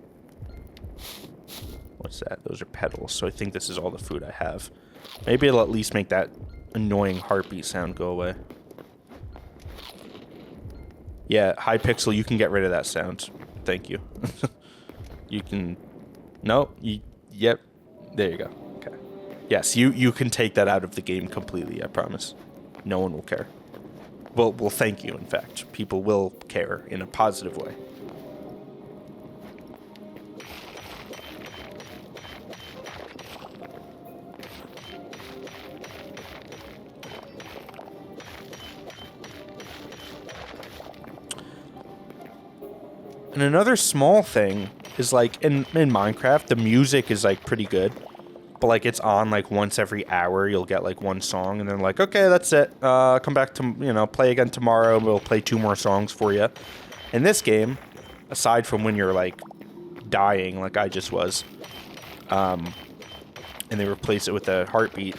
What's that? Those are petals. So I think this is all the food I have. Maybe it'll at least make that annoying heartbeat sound go away. Yeah, Hypixel, you can get rid of that sound. Thank you. You can... No, yep. There you go. Okay. Yes, you can take that out of the game completely, I promise. No one will care. Well, thank you, in fact. People will care in a positive way. And another small thing is, like, in Minecraft, the music is, like, pretty good. But, like, it's on, like, once every hour. You'll get, like, one song, and then, like, okay, that's it. Come back to, you know, play again tomorrow. We'll play 2 more songs for you. In this game, aside from when you're, like, dying, like I just was, and they replace it with a heartbeat,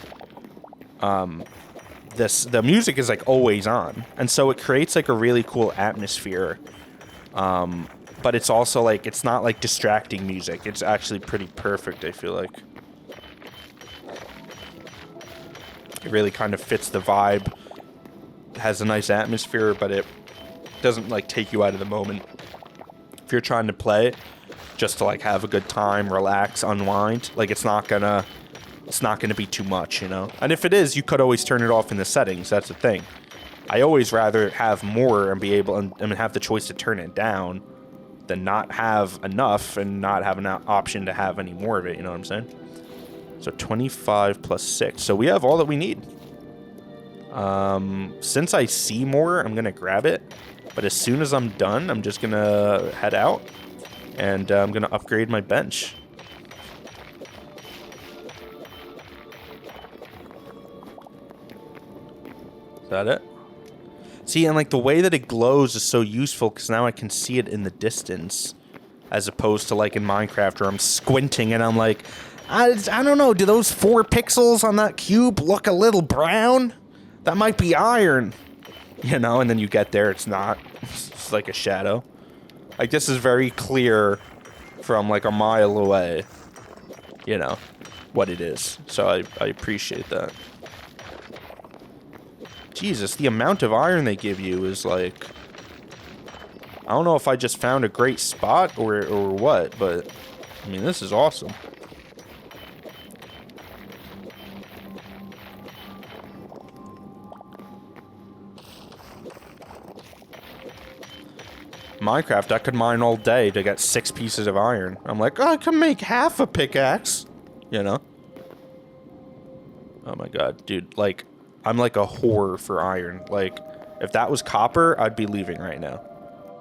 the music is, like, always on. And so it creates, like, a really cool atmosphere. But it's also, like, it's not, like, distracting music. It's actually pretty perfect, I feel like. It really kind of fits the vibe. It has a nice atmosphere, but it doesn't, like, take you out of the moment. If you're trying to play just to, like, have a good time, relax, unwind, like, it's not gonna be too much, you know? And if it is, you could always turn it off in the settings. That's the thing. I always rather have more and be able and have the choice to turn it down than not have enough and not have an option to have any more of it, you know what I'm saying? So 25 plus 6. So we have all that we need. Since I see more, I'm going to grab it. But as soon as I'm done, I'm just going to head out. And I'm going to upgrade my bench. Is that it? See, and, like, the way that it glows is so useful because now I can see it in the distance. As opposed to, like, in Minecraft where I'm squinting and I'm like, I don't know, do those 4 pixels on that cube look a little brown? That might be iron. You know, and then you get there, it's not. It's like a shadow. Like, this is very clear from, like, a mile away, you know, what it is. So I appreciate that. Jesus, the amount of iron they give you is, like... I don't know if I just found a great spot or what, but... I mean, this is awesome. Minecraft, I could mine all day to get 6 pieces of iron. I'm like, oh, I can make half a pickaxe. You know? Oh my god, dude, like... I'm like a whore for iron. Like, if that was copper, I'd be leaving right now.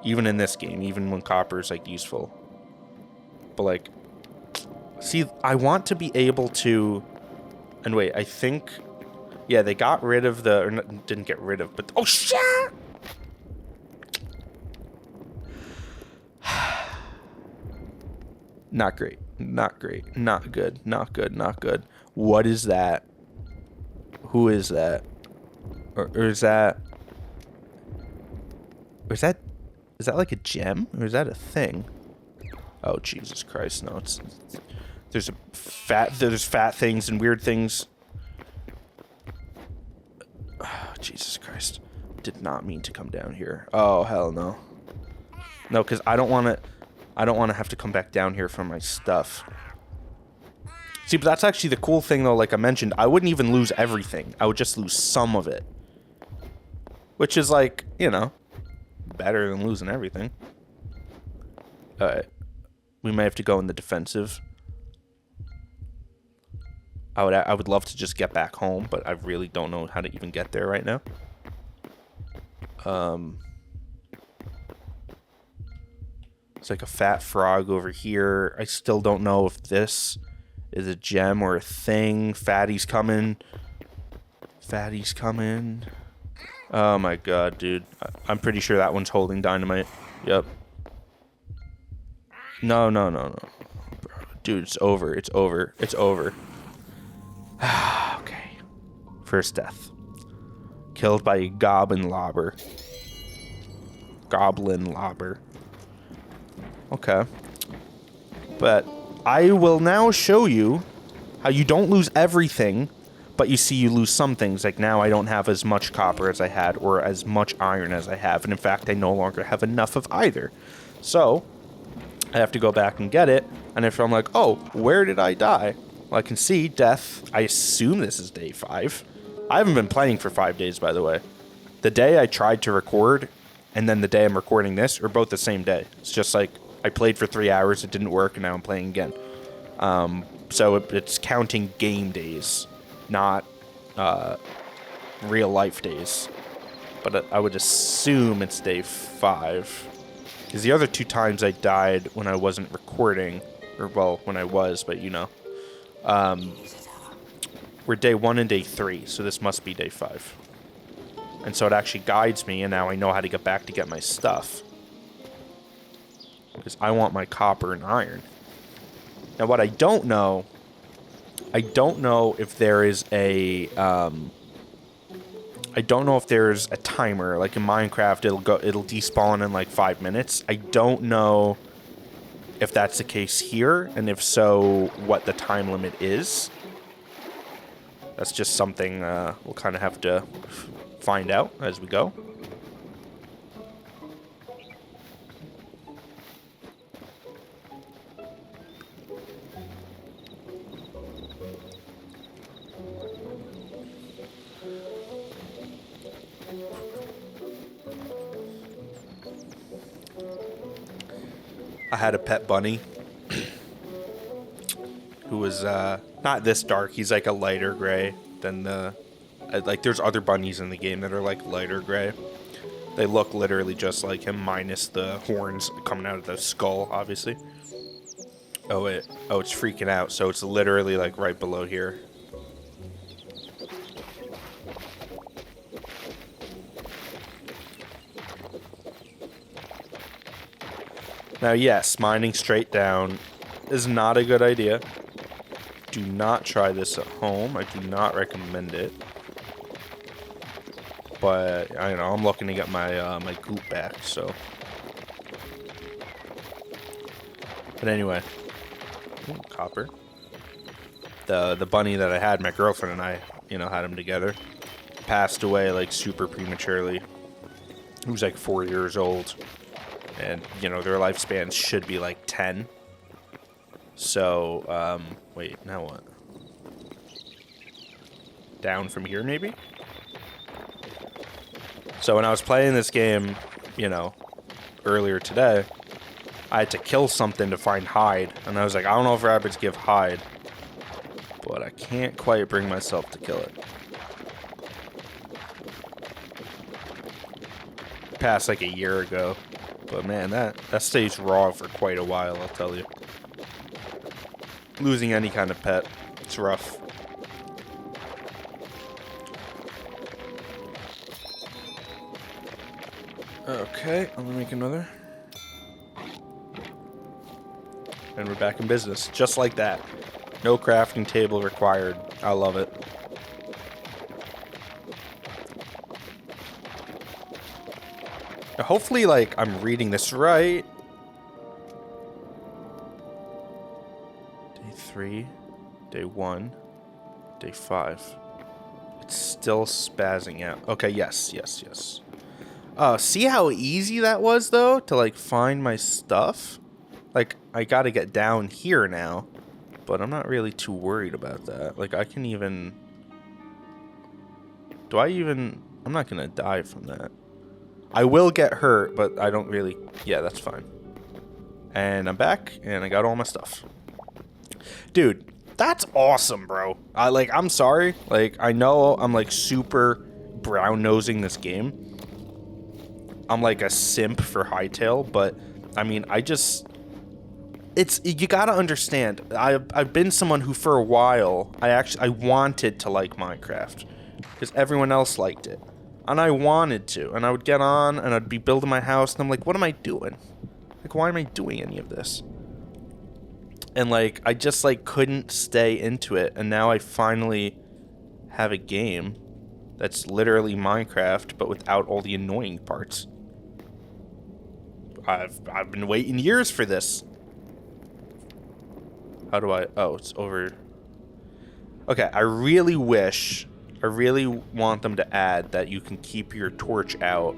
Even in this game, even when copper is, like, useful. But, like, see, I want to be able to... And wait, I think... Yeah, they got rid of the... Or didn't get rid of, but... Oh, shit! Not great. Not great. Not good. Not good. Not good. What is that? Who is that? Or is that... Or is that like a gem? Or is that a thing? Oh, Jesus Christ, no. There's fat things and weird things. Oh, Jesus Christ. Did not mean to come down here. Oh, hell no. No, because I don't want to have to come back down here for my stuff. See, but that's actually the cool thing, though, like I mentioned. I wouldn't even lose everything. I would just lose some of it. Which is, like, you know, better than losing everything. Alright. We may have to go in the defensive. I would love to just get back home, but I really don't know how to even get there right now. It's like a fat frog over here. I still don't know if this... is a gem or a thing. Fatty's coming. Fatty's coming. Oh my god, dude. I'm pretty sure that one's holding dynamite. Yep. No, no, no, no. Dude, it's over. It's over. It's over. Okay. First death. Killed by a goblin lobber. Goblin lobber. Okay. But I will now show you how you don't lose everything, but you see you lose some things. Like now I don't have as much copper as I had or as much iron as I have. And in fact, I no longer have enough of either. So I have to go back and get it. And if I'm like, oh, where did I die? Well, I can see death. I assume this is day 5. I haven't been playing for 5 days, by the way. The day I tried to record and then the day I'm recording this are both the same day. It's just like I played for 3 hours, it didn't work, and now I'm playing again. So it's counting game days, not real life days. But I would assume it's day 5. Because the other 2 times I died when I wasn't recording, or well, when I was, but you know. We're day 1 and day 3, so this must be day 5. And so it actually guides me, and now I know how to get back to get my stuff. Because I want my copper and iron. Now what I don't know if there is a, I don't know if there's a timer. Like in Minecraft, it'll despawn in like 5 minutes. I don't know if that's the case here, and if so, what the time limit is. That's just something we'll kind of have to find out as we go. I had a pet bunny who was not this dark. He's like a lighter gray than the like there's other bunnies in the game that are like lighter gray. They look literally just like him minus the horns coming out of the skull, obviously. Oh it's freaking out. So it's literally like right below here. Now, yes, mining straight down is not a good idea. Do not try this at home. I do not recommend it. But, I don't know, I'm looking to get my my goop back, so. But anyway. Ooh, copper. The bunny that I had, my girlfriend and I, you know, had him together. Passed away, like, super prematurely. He was, like, 4 years old. And, you know, their lifespan should be, like, 10. So, wait, now what? Down from here, maybe? So when I was playing this game, you know, earlier today, I had to kill something to find hide. And I was like, I don't know if rabbits give hide. But I can't quite bring myself to kill it. Passed like a year ago. But man, that stays raw for quite a while, I'll tell you. Losing any kind of pet, it's rough. Okay, I'm gonna make another. And we're back in business, just like that. No crafting table required. I love it. Now, hopefully, like, I'm reading this right. Day 3, day 1, day 5. It's still spazzing out. Okay, yes. See how easy that was, though, to, like, find my stuff? Like, I gotta get down here now, but I'm not really too worried about that. Like, I can even... I'm not gonna die from that. I will get hurt, but I don't really... Yeah, that's fine. And I'm back, and I got all my stuff. Dude, that's awesome, bro. I'm sorry. Like, I know I'm, like, super brown-nosing this game. I'm like a simp for Hytale, but I mean, you gotta understand. I've been someone who, for a while, I wanted to like Minecraft because everyone else liked it. And I wanted to. And I would get on and I'd be building my house. And I'm like, what am I doing? Like, why am I doing any of this? And, like, I just, like, couldn't stay into it. And now I finally have a game that's literally Minecraft, but without all the annoying parts. I've been waiting years for this. How do I... Oh, it's over... Okay, I really want them to add that you can keep your torch out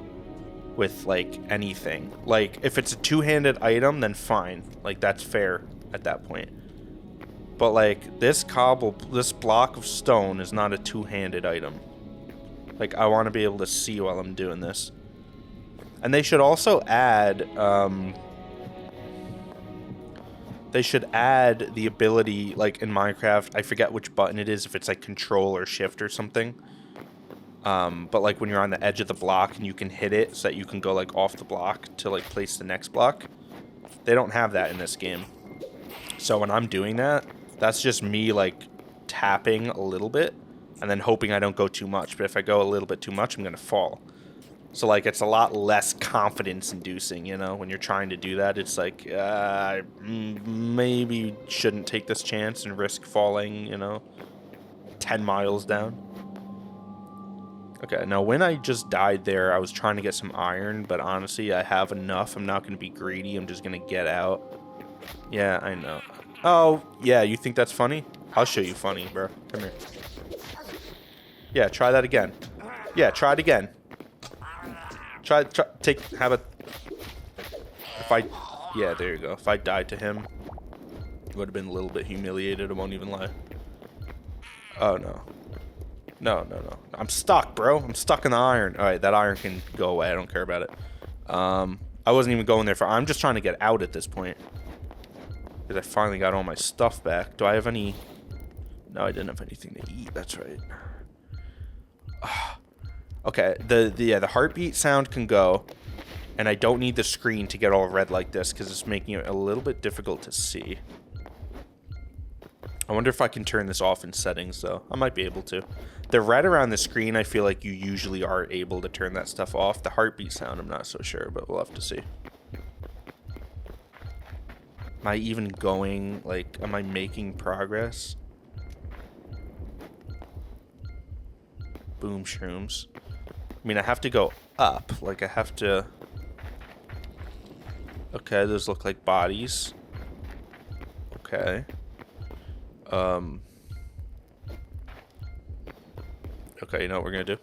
with, like, anything. Like, if it's a two-handed item, then fine. Like, that's fair at that point. But, like, this block of stone is not a two-handed item. Like, I want to be able to see while I'm doing this. And they should also add, the ability, like, in Minecraft, I forget which button it is, if it's, like, control or shift or something. But, like, when you're on the edge of the block and you can hit it so that you can go, like, off the block to, like, place the next block. They don't have that in this game. So when I'm doing that, that's just me, like, tapping a little bit and then hoping I don't go too much. But if I go a little bit too much, I'm going to fall. So, like, it's a lot less confidence-inducing, you know? When you're trying to do that, it's like, I maybe shouldn't take this chance and risk falling, you know, 10 miles down. Okay, now when I just died there, I was trying to get some iron, but honestly, I have enough. I'm not going to be greedy. I'm just going to get out. Yeah, I know. Oh, yeah, you think that's funny? I'll show you funny, bro. Come here. Yeah, try that again. Yeah, try it again. Yeah, there you go. If I died to him, it would have been a little bit humiliated, I won't even lie. Oh, no. No. I'm stuck, bro. I'm stuck in the iron. Alright, that iron can go away. I don't care about it. I wasn't even going there for... I'm just trying to get out at this point. Because I finally got all my stuff back. Do I have any... No, I didn't have anything to eat. That's right. Okay, the heartbeat sound can go, and I don't need the screen to get all red like this because it's making it a little bit difficult to see. I wonder if I can turn this off in settings, though. I might be able to. The red around the screen, I feel like you usually are able to turn that stuff off. The heartbeat sound, I'm not so sure, but we'll have to see. Am I even going, like, am I making progress? Boom shrooms. I mean, I have to go up. Like, I have to... Okay, those look like bodies. Okay. Okay, you know what we're gonna do?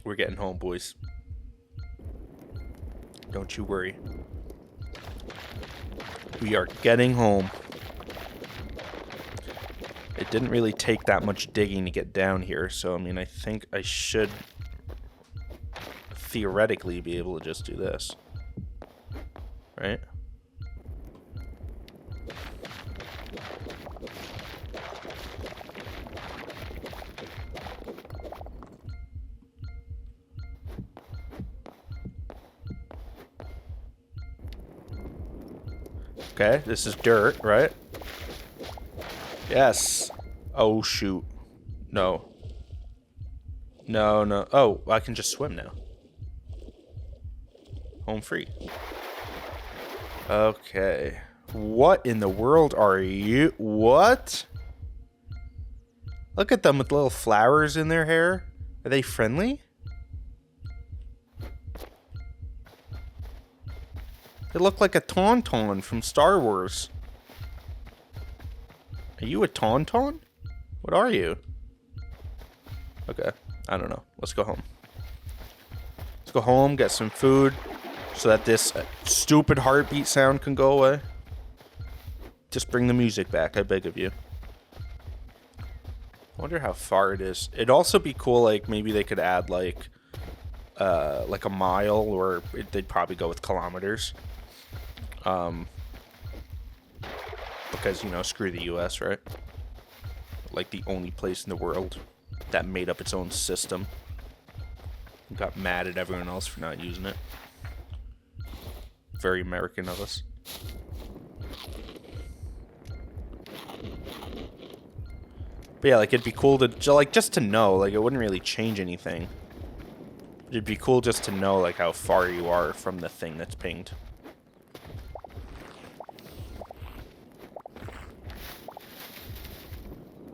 We're getting home, boys. Don't you worry. We are getting home. It didn't really take that much digging to get down here, so I mean, I think I should theoretically be able to just do this. Right? Okay, this is dirt, right? Yes. Oh, shoot. No. No. Oh, I can just swim now. Home free. Okay. What in the world are you? What? Look at them with little flowers in their hair. Are they friendly? They look like a tauntaun from Star Wars. Are you a tauntaun? What are you? Okay, I don't know. Let's go home. Let's go home, get some food, so that this stupid heartbeat sound can go away. Just bring the music back, I beg of you. I wonder how far it is. It'd also be cool, like, maybe they could add, like a mile, or they'd probably go with kilometers. Because, you know, screw the US, right? Like the only place in the world that made up its own system. Got mad at everyone else for not using it. Very American of us. But yeah, like, it'd be cool to, like, just to know. Like, it wouldn't really change anything. It'd be cool just to know, like, how far you are from the thing that's pinged.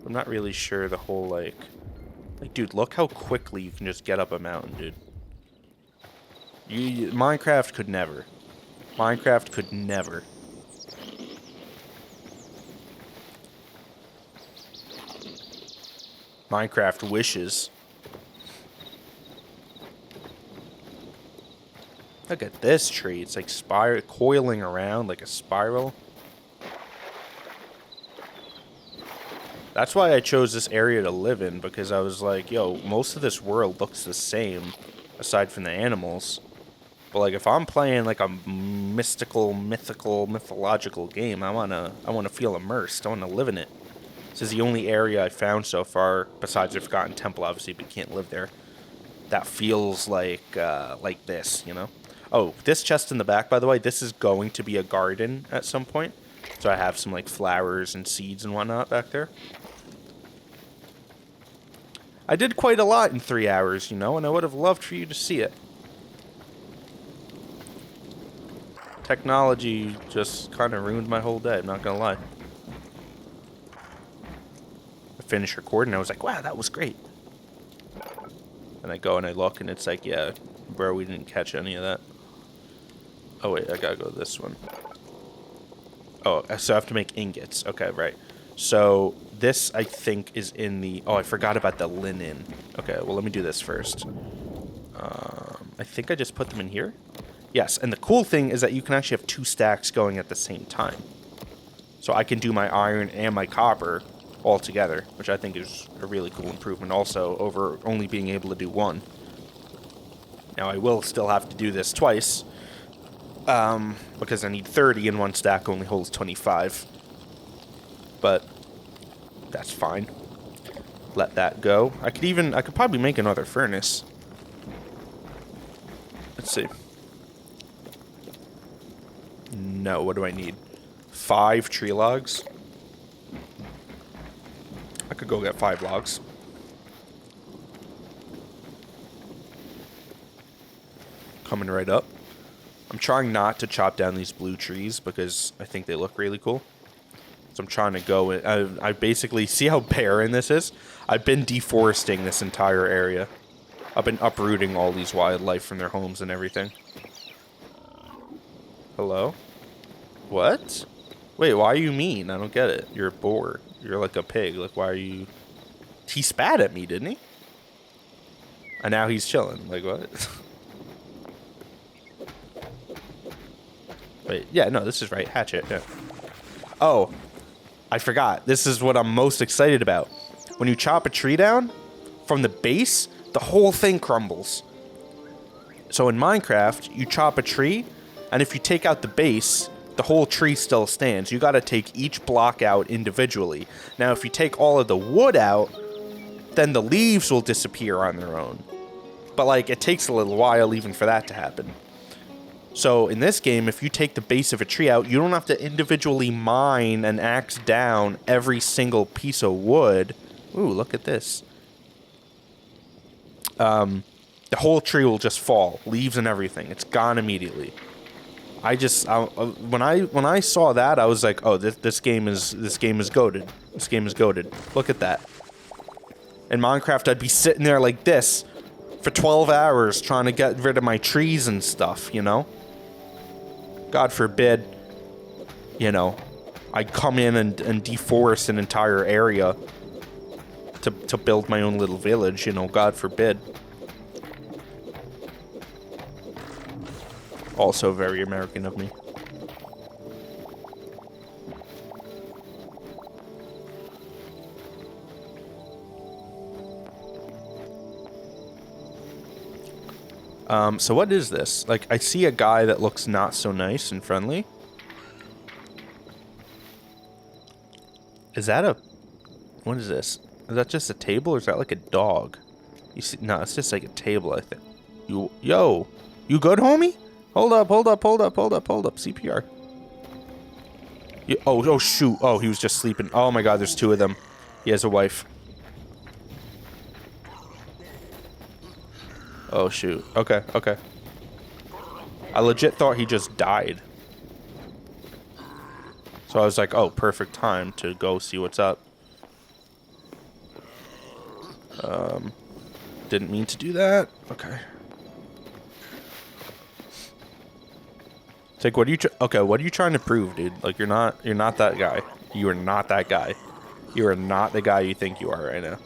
I'm not really sure the whole, like, dude, look how quickly you can just get up a mountain, dude. Minecraft could never. Minecraft could never. Minecraft wishes. Look at this tree. It's like coiling around like a spiral. That's why I chose this area to live in, because I was like, yo, most of this world looks the same, aside from the animals. But like, if I'm playing like a mythological game, I wanna feel immersed. I wanna live in it. This is the only area I found so far, besides the Forgotten Temple, obviously, but you can't live there. That feels like this, you know? Oh, this chest in the back, by the way, this is going to be a garden at some point. So I have some like flowers and seeds and whatnot back there. I did quite a lot in 3 hours, you know, and I would have loved for you to see it. Technology just kind of ruined my whole day, I'm not gonna lie. I finished recording, I was like, wow, that was great. And I go and I look, and it's like, yeah, bro, we didn't catch any of that. Oh, wait, I gotta go this one. Oh, so I have to make ingots. Okay, right. So this, I think, is in the... Oh, I forgot about the linen. Okay, well, let me do this first. I think I just put them in here. Yes, and the cool thing is that you can actually have 2 stacks going at the same time. So I can do my iron and my copper all together, which I think is a really cool improvement also over only being able to do 1. Now, I will still have to do this twice, because I need 30 and 1 stack only holds 25. But that's fine. Let that go. I could probably make another furnace. Let's see. No, what do I need? 5 tree logs. I could go get 5 logs. Coming right up. I'm trying not to chop down these blue trees because I think they look really cool. So I'm trying to go in. I basically, see how barren this is? I've been deforesting this entire area. I've been uprooting all these wildlife from their homes and everything. Hello? What? Wait, why are you mean? I don't get it. You're a boar. You're like a pig. Like, why are you... He spat at me, didn't he? And now he's chilling. Like, what? Wait, yeah, no, this is right. Hatchet, yeah. Oh, I forgot. This is what I'm most excited about. When you chop a tree down, from the base, the whole thing crumbles. So in Minecraft, you chop a tree, and if you take out the base, the whole tree still stands. You gotta take each block out individually. Now, if you take all of the wood out, then the leaves will disappear on their own. But, like, it takes a little while even for that to happen. So, in this game, if you take the base of a tree out, you don't have to individually mine and axe down every single piece of wood. Ooh, look at this. The whole tree will just fall. Leaves and everything. It's gone immediately. When I saw that, I was like, oh, this game is goated. This game is goated. Look at that. In Minecraft, I'd be sitting there like this for 12 hours trying to get rid of my trees and stuff, you know? God forbid, you know, I'd come in and deforest an entire area to build my own little village, you know, God forbid. Also very American of me. So what is this? Like, I see a guy that looks not so nice and friendly. Is that a... What is this? Is that just a table, or is that like a dog? You see... No, it's just like a table, I think. Yo! You good, homie? Hold up. CPR. Oh, shoot. Oh, he was just sleeping. Oh my god, there's 2 of them. He has a wife. Oh, shoot. Okay, okay. I legit thought he just died. So I was like, oh, perfect time to go see what's up. Didn't mean to do that. Okay. It's like, what are you... okay, what are you trying to prove, dude? Like, you're not that guy. You are not that guy. You are not the guy you think you are right now.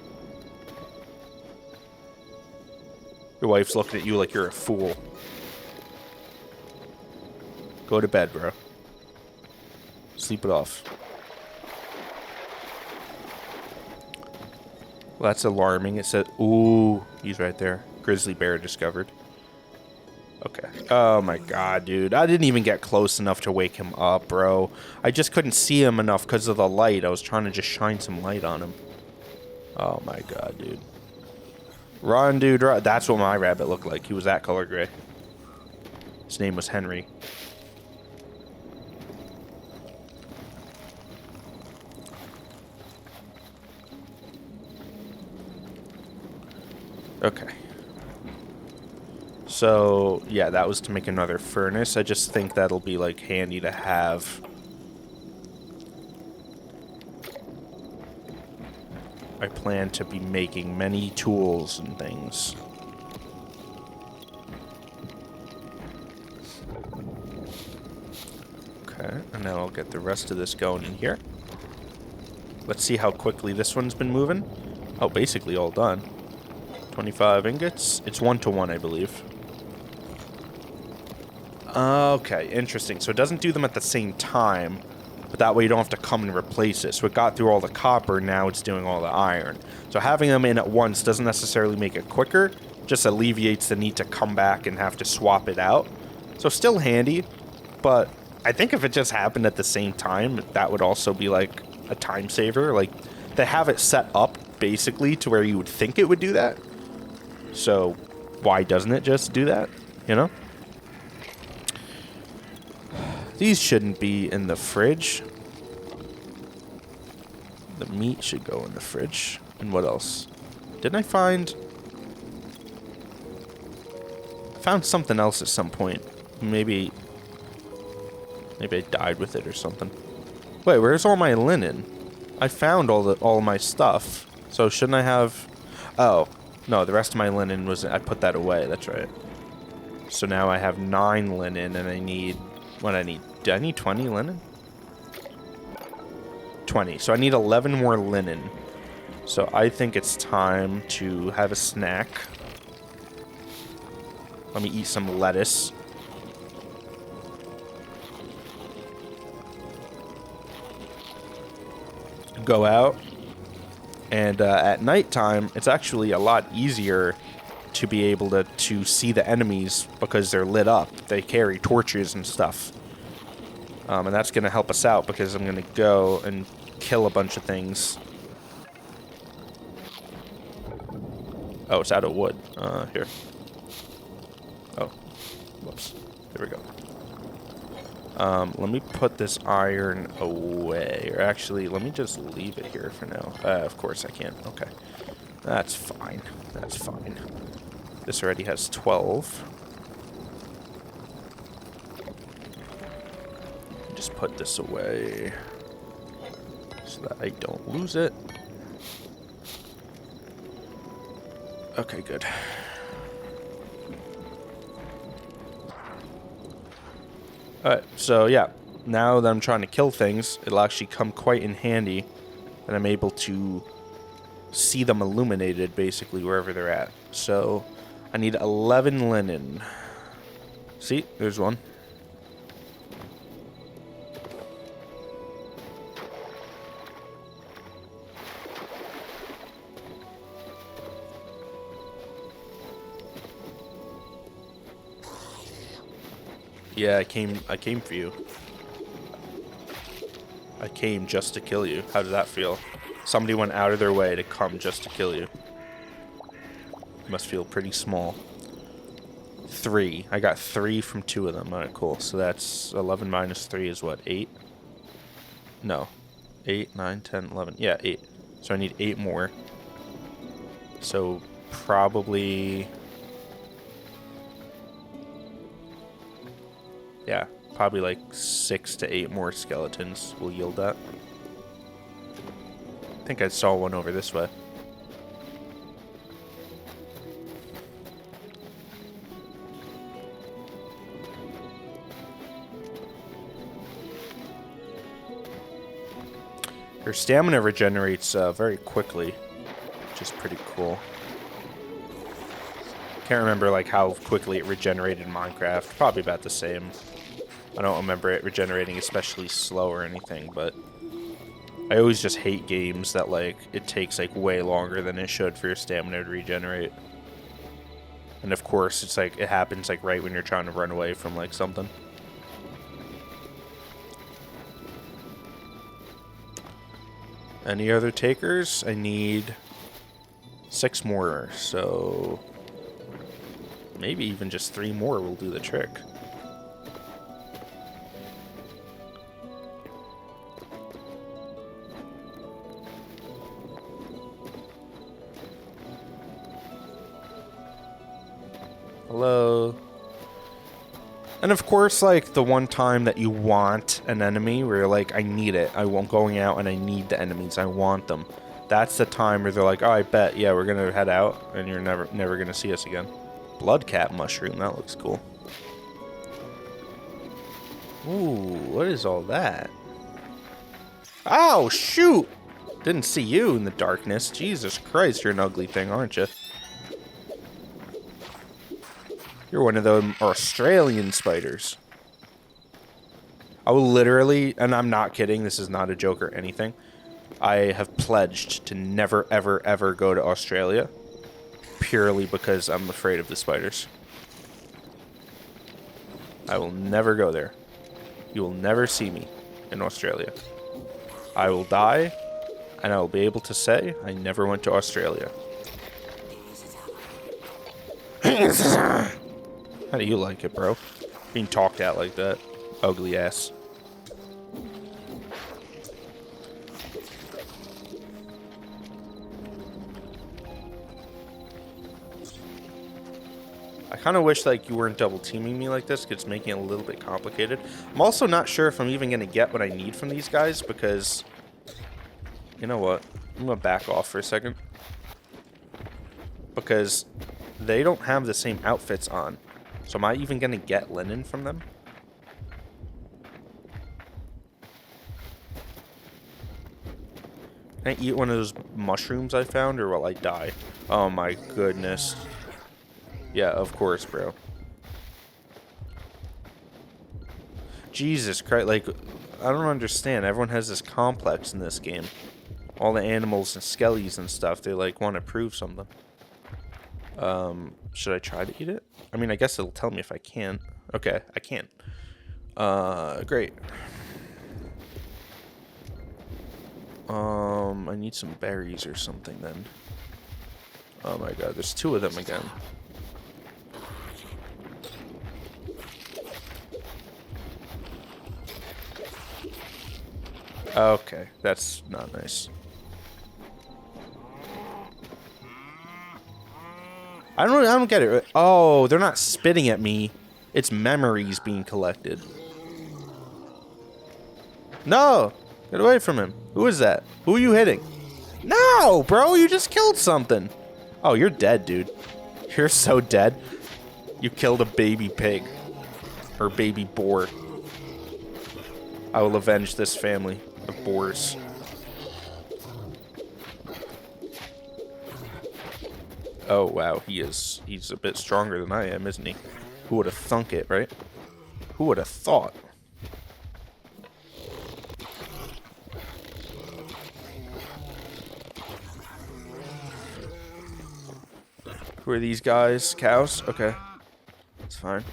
Your wife's looking at you like you're a fool. Go to bed, bro. Sleep it off. Well, that's alarming. It said, ooh, he's right there. Grizzly bear discovered. Okay. Oh my god, dude. I didn't even get close enough to wake him up, bro. I just couldn't see him enough because of the light. I was trying to just shine some light on him. Oh my god, dude. Run, dude, run. That's what my rabbit looked like. He was that color gray. His name was Henry. Okay. So, yeah, that was to make another furnace. I just think that'll be, like, handy to have. I plan to be making many tools and things. Okay, and now I'll get the rest of this going in here. Let's see how quickly this one's been moving. Oh, basically all done. 25 ingots. It's 1-to-1, I believe. Okay, interesting. So it doesn't do them at the same time, but that way you don't have to come and replace it. So it got through all the copper, now it's doing all the iron. So having them in at once doesn't necessarily make it quicker, just alleviates the need to come back and have to swap it out. So still handy, but I think if it just happened at the same time, that would also be like a time saver. Like, they have it set up basically to where you would think it would do that. So why doesn't it just do that, you know? These shouldn't be in the fridge. The meat should go in the fridge. And what else? Didn't I find... I found something else at some point. Maybe I died with it or something. Wait, where's all my linen? I found all my stuff. So shouldn't I have... Oh, no, the rest of my linen was... I put that away, that's right. So now I have 9 linen and I need... What I need? Do I need 20 linen? 20. So I need 11 more linen. So I think it's time to have a snack. Let me eat some lettuce. Go out. And at nighttime, it's actually a lot easier to be able to see the enemies because they're lit up. They carry torches and stuff. And that's going to help us out because I'm going to go and kill a bunch of things. Oh, it's out of wood. Here. Oh. Whoops. There we go. Let me put this iron away. Or actually, let me just leave it here for now. Of course I can. Okay. That's fine. That's fine. This already has 12. Just put this away so that I don't lose it. Okay, good. Alright, so yeah, now that I'm trying to kill things, it'll actually come quite in handy, and I'm able to see them illuminated basically wherever they're at. So I need 11 linen. See, there's one. Yeah, I came for you. I came just to kill you. How did that feel? Somebody went out of their way to come just to kill you. Must feel pretty small. 3. I got 3 from 2 of them. Alright, cool. So that's 11 minus 3 is what? 8? No. 8, 9, 10, 11. Yeah, 8. So I need 8 more. So probably Yeah, probably like 6 to 8 more skeletons will yield that. I think I saw one over this way. Her stamina regenerates very quickly, which is pretty cool. Can't remember like how quickly it regenerated in Minecraft. Probably about the same. I don't remember it regenerating especially slow or anything, but I always just hate games that like it takes like way longer than it should for your stamina to regenerate. And of course, it's like it happens like right when you're trying to run away from like something. Any other takers? I need 6 more, so maybe even just 3 more will do the trick. Hello. And of course, like, the one time that you want an enemy where you're like, I need it. I won't going out and I need the enemies. I want them. That's the time where they're like, oh, I bet, yeah, we're going to head out and you're never going to see us again. Bloodcat mushroom, that looks cool. Ooh, what is all that? Oh, shoot! Didn't see you in the darkness. Jesus Christ, you're an ugly thing, aren't you? You're one of them Australian spiders. I will literally, and I'm not kidding, this is not a joke or anything, I have pledged to never, ever, ever go to Australia purely because I'm afraid of the spiders. I will never go there. You will never see me in Australia. I will die, and I will be able to say I never went to Australia. How do you like it, bro? Being talked at like that. Ugly ass. I kind of wish like you weren't double teaming me like this, because it's making it a little bit complicated. I'm also not sure if I'm even going to get what I need from these guys, because you know what? I'm going to back off for a second. Because they don't have the same outfits on. So am I even going to get linen from them? Can I eat one of those mushrooms I found, or will I die? Oh my goodness. Yeah, of course, bro. Jesus Christ, like, I don't understand. Everyone has this complex in this game. All the animals and skellies and stuff, they, like, want to prove something. Should I try to eat it? I mean, I guess it'll tell me if I can't. Okay, I can't. Great. I need some berries or something then. Oh my god, there's 2 of them again. Okay, that's not nice. I don't get it. Oh, they're not spitting at me. It's memories being collected. No! Get away from him. Who is that? Who are you hitting? No, bro, you just killed something. Oh, you're dead, dude. You're so dead. You killed a baby pig. Or baby boar. I will avenge this family of boars. Oh, wow, he's a bit stronger than I am, isn't he? Who would have thunk it, right? Who would have thought? Who are these guys? Cows? Okay. It's fine.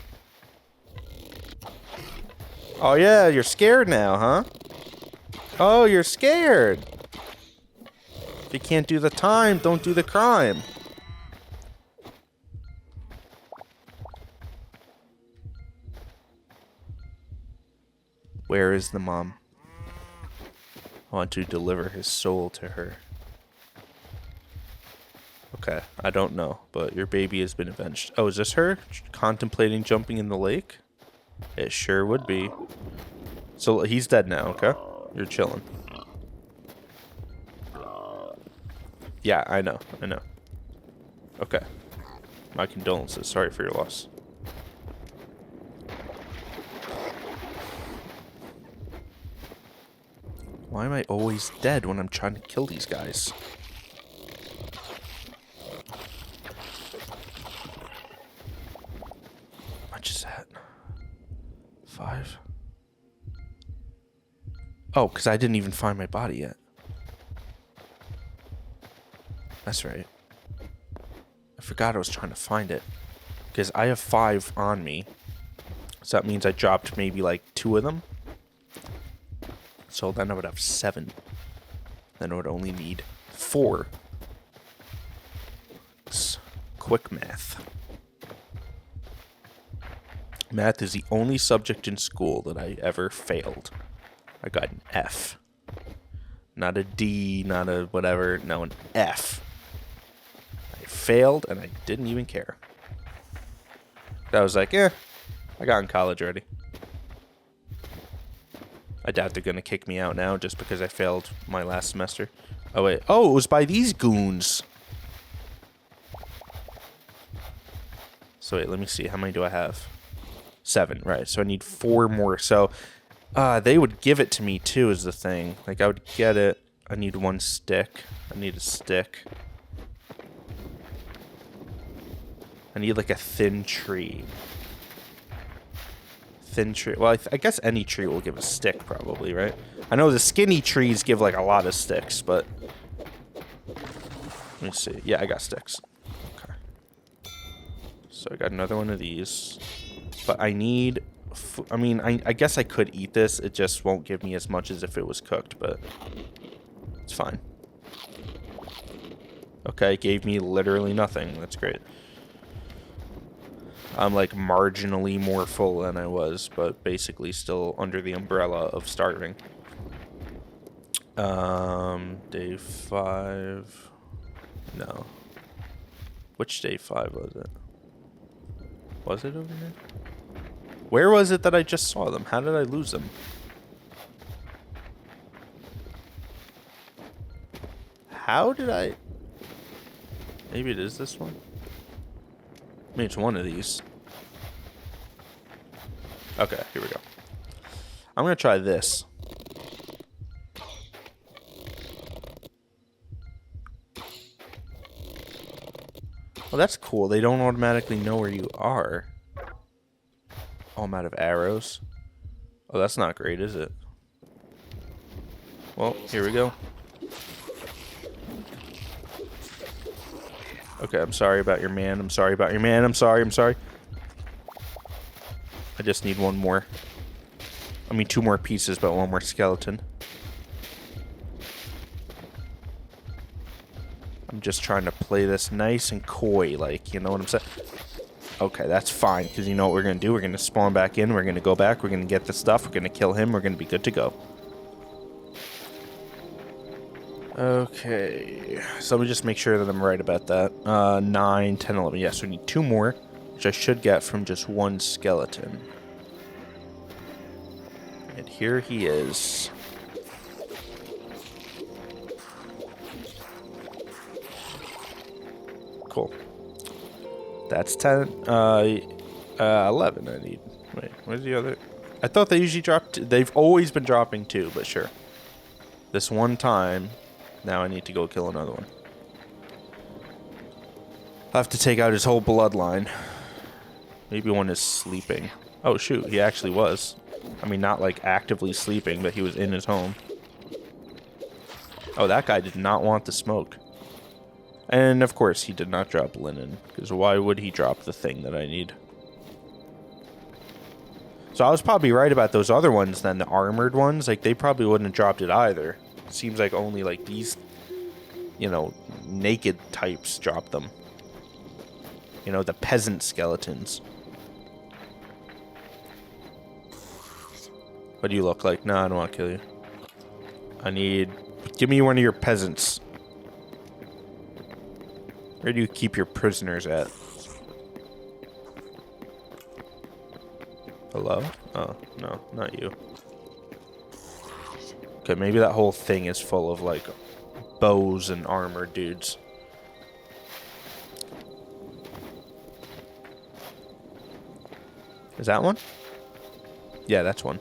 Oh, yeah, you're scared now, huh? Oh, you're scared. If you can't do the time, don't do the crime. Where is the mom? I want to deliver his soul to her. Okay, I don't know, but your baby has been avenged. Oh, is this her? Contemplating jumping in the lake? It sure would be. So he's dead now, okay? You're chilling. Yeah, I know. Okay. My condolences. Sorry for your loss. Why am I always dead when I'm trying to kill these guys? How much is that? 5? Oh, because I didn't even find my body yet. That's right. I forgot I was trying to find it. Because I have 5 on me. So that means I dropped maybe like 2 of them. So then I would have 7. Then I would only need 4. It's quick math. Math is the only subject in school that I ever failed. I got an F. Not a D, not a whatever. No, an F. I failed and I didn't even care. I was like, I got in college already. I doubt they're going to kick me out now just because I failed my last semester. Oh, wait. Oh, it was by these goons. So, wait, let me see. How many do I have? 7, right. So, I need 4 more. So, they would give it to me, too, is the thing. Like, I would get it. I need 1 stick. I need a stick. I need, like, a thin tree. Thin tree. Well, I guess any tree will give a stick, probably, right? I know the skinny trees give, like, a lot of sticks, but... Let me see. Yeah, I got sticks. Okay. So I got another one of these. But I need... I mean, I guess I could eat this. It just won't give me as much as if it was cooked, but... It's fine. Okay, it gave me literally nothing. That's great. I'm like marginally more full than I was, but basically still under the umbrella of starving. Day 5. No. Which day 5 was it? Was it over here? Where was it that I just saw them? How did I lose them? How did I... Maybe it is this one? I mean, it's one of these. Okay, here we go. I'm going to try this. Well, that's cool. They don't automatically know where you are. Oh, I'm out of arrows. Oh, that's not great, is it? Well, here we go. Okay, I'm sorry about your man. I'm sorry about your man. I'm sorry. I just need 1 more. I mean, 2 more pieces, but 1 more skeleton. I'm just trying to play this nice and coy, like, you know what I'm saying? Okay, that's fine, because you know what we're going to do? We're going to spawn back in. We're going to go back. We're going to get the stuff. We're going to kill him. We're going to be good to go. Okay, so let me just make sure that I'm right about that. 9, 10, 11. Yes, we need 2 more, which I should get from just 1 skeleton. And here he is. Cool. That's 10. 11 I need. Wait, where's the other? I thought they usually dropped... They've always been dropping 2, but sure. This one time... Now I need to go kill another one. I'll have to take out his whole bloodline. Maybe one is sleeping. Oh, shoot. He actually was. I mean, not like actively sleeping, but he was in his home. Oh, that guy did not want the smoke. And, of course, he did not drop linen. Because why would he drop the thing that I need? So I was probably right about those other ones then. The armored ones. Like, they probably wouldn't have dropped it either. Seems like only like these, you know, naked types drop them. You know, the peasant skeletons. What do you look like? No, I don't want to kill you. I need... Give me one of your peasants. Where do you keep your prisoners at? Hello? Oh, no, not you. Okay, maybe that whole thing is full of, like, bows and armor dudes. Is that one? Yeah, that's one.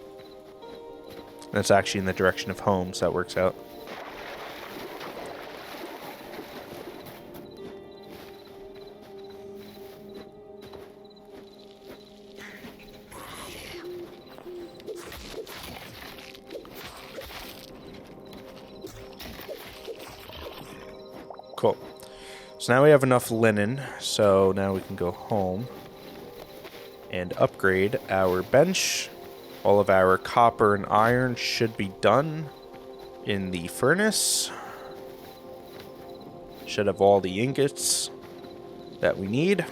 That's actually in the direction of home, so that works out. Cool. So now we have enough linen, so now we can go home and upgrade our bench. All of our copper and iron should be done in the furnace. Should have all the ingots that we need.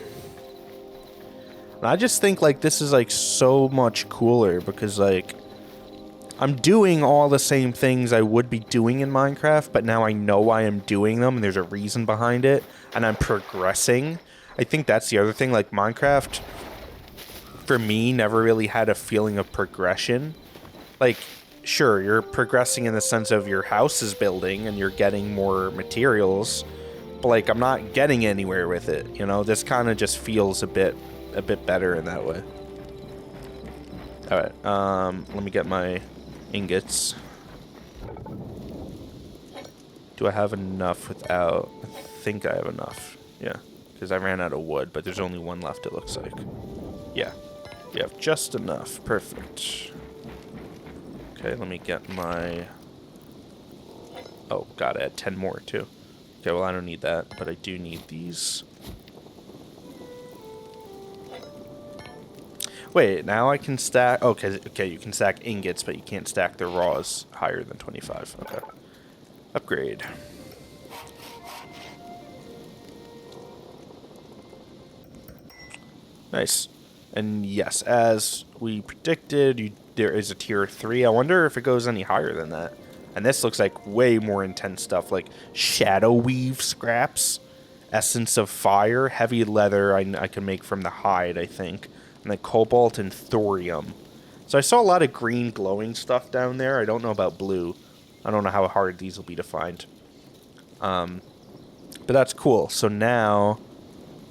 And I just think, like, this is, like, so much cooler because, like, I'm doing all the same things I would be doing in Minecraft, but now I know why I'm doing them, and there's a reason behind it, and I'm progressing. I think that's the other thing, like, Minecraft, for me, never really had a feeling of progression. Like, sure, you're progressing in the sense of your house is building, and you're getting more materials, but, like, I'm not getting anywhere with it, you know? This kind of just feels a bit better in that way. Alright, let me get my ingots. Do I have enough without... I think I have enough. Yeah, because I ran out of wood, but there's only one left, it looks like. Yeah, you have just enough. Perfect. Okay, let me get my... Oh, gotta add 10 more, too. Okay, well, I don't need that, but I do need these. Wait, now I can stack... Okay, you can stack ingots, but you can't stack the raws higher than 25. Okay. Upgrade. Nice. And yes, as we predicted, there is a tier 3. I wonder if it goes any higher than that. And this looks like way more intense stuff, like shadow weave scraps, essence of fire, heavy leather I can make from the hide, I think. And then cobalt and thorium. So I saw a lot of green glowing stuff down there. I don't know about blue. I don't know how hard these will be to find. But that's cool. So now,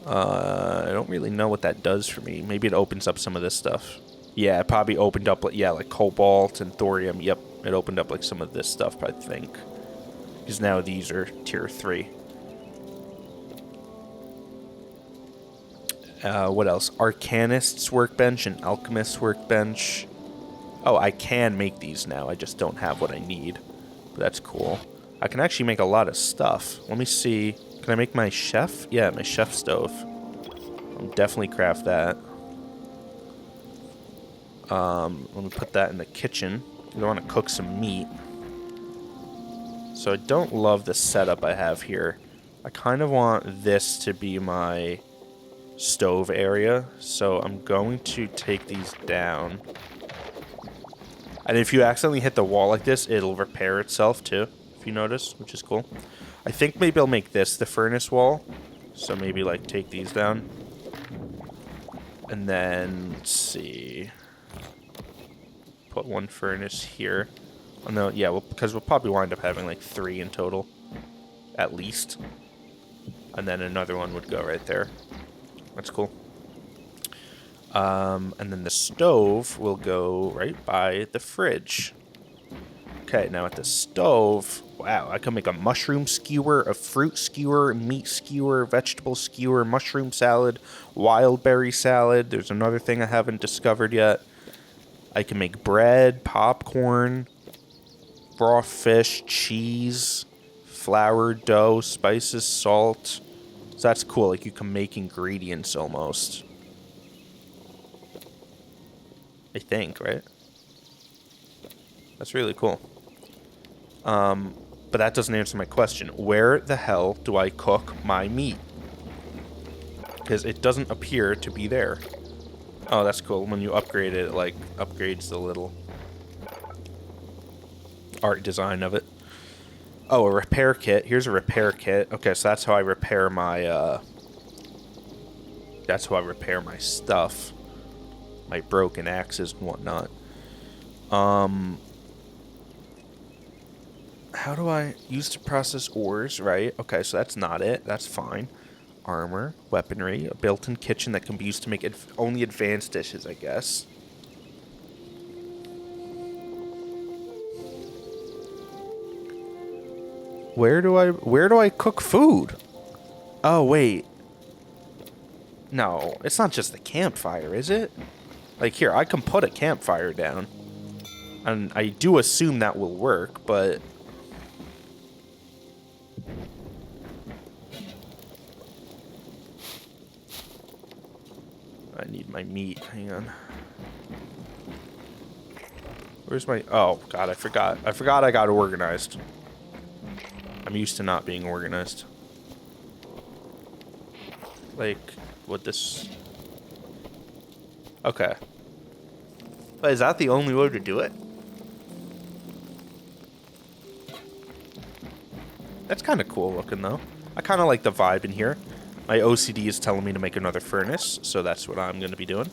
I don't really know what that does for me. Maybe it opens up some of this stuff. Yeah, it probably opened up, like cobalt and thorium. Yep, it opened up like some of this stuff, I think. Because now these are tier 3. What else? Arcanist's workbench and alchemist's workbench. Oh, I can make these now. I just don't have what I need. But that's cool. I can actually make a lot of stuff. Let me see. Can I make my chef? Yeah, my chef stove. I'll definitely craft that. Let me put that in the kitchen. I want to cook some meat. So I don't love the setup I have here. I kind of want this to be my stove area, so I'm going to take these down. And if you accidentally hit the wall like this, it'll repair itself too, if you notice, which is cool. I think maybe I'll make this the furnace wall, so maybe like take these down. And then, let's see, put one furnace here. Oh no, yeah, well, because we'll probably wind up having like 3 in total, at least. And then another one would go right there. That's cool. And then the stove will go right by the fridge. Okay, now at the stove, wow, I can make a mushroom skewer, a fruit skewer, meat skewer, vegetable skewer, mushroom salad, wild berry salad. There's another thing I haven't discovered yet. I can make bread, popcorn, raw fish, cheese, flour, dough, spices, salt. So that's cool, like you can make ingredients almost. I think, right? That's really cool. But that doesn't answer my question. Where the hell do I cook my meat? Because it doesn't appear to be there. Oh, that's cool. When you upgrade it, it like upgrades the little art design of it. Oh, a repair kit. Here's a repair kit. Okay, so that's how I repair my, stuff. my broken axes and whatnot. How do I use to process ores, right? Okay, so that's not it. That's fine. Armor, weaponry, a built-in kitchen that can be used to make only advanced dishes, I guess. Where do I cook food? Oh, wait. No, it's not just the campfire, is it? Like, here, I can put a campfire down. And I do assume that will work, but... I need my meat. Hang on. Where's my... Oh, God, I forgot. I forgot I got organized. I'm used to not being organized. Like, would this... Okay. But is that the only way to do it? That's kind of cool looking, though. I kind of like the vibe in here. My OCD is telling me to make another furnace, so that's what I'm going to be doing.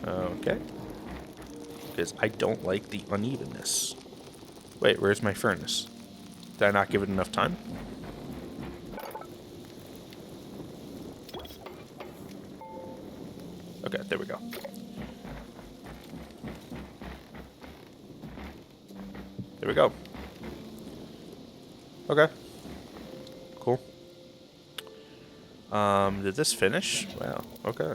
Okay. Because I don't like the unevenness. Wait, where's my furnace? Did I not give it enough time? Okay, there we go. There we go. Okay. Cool. Did this finish? Wow, okay.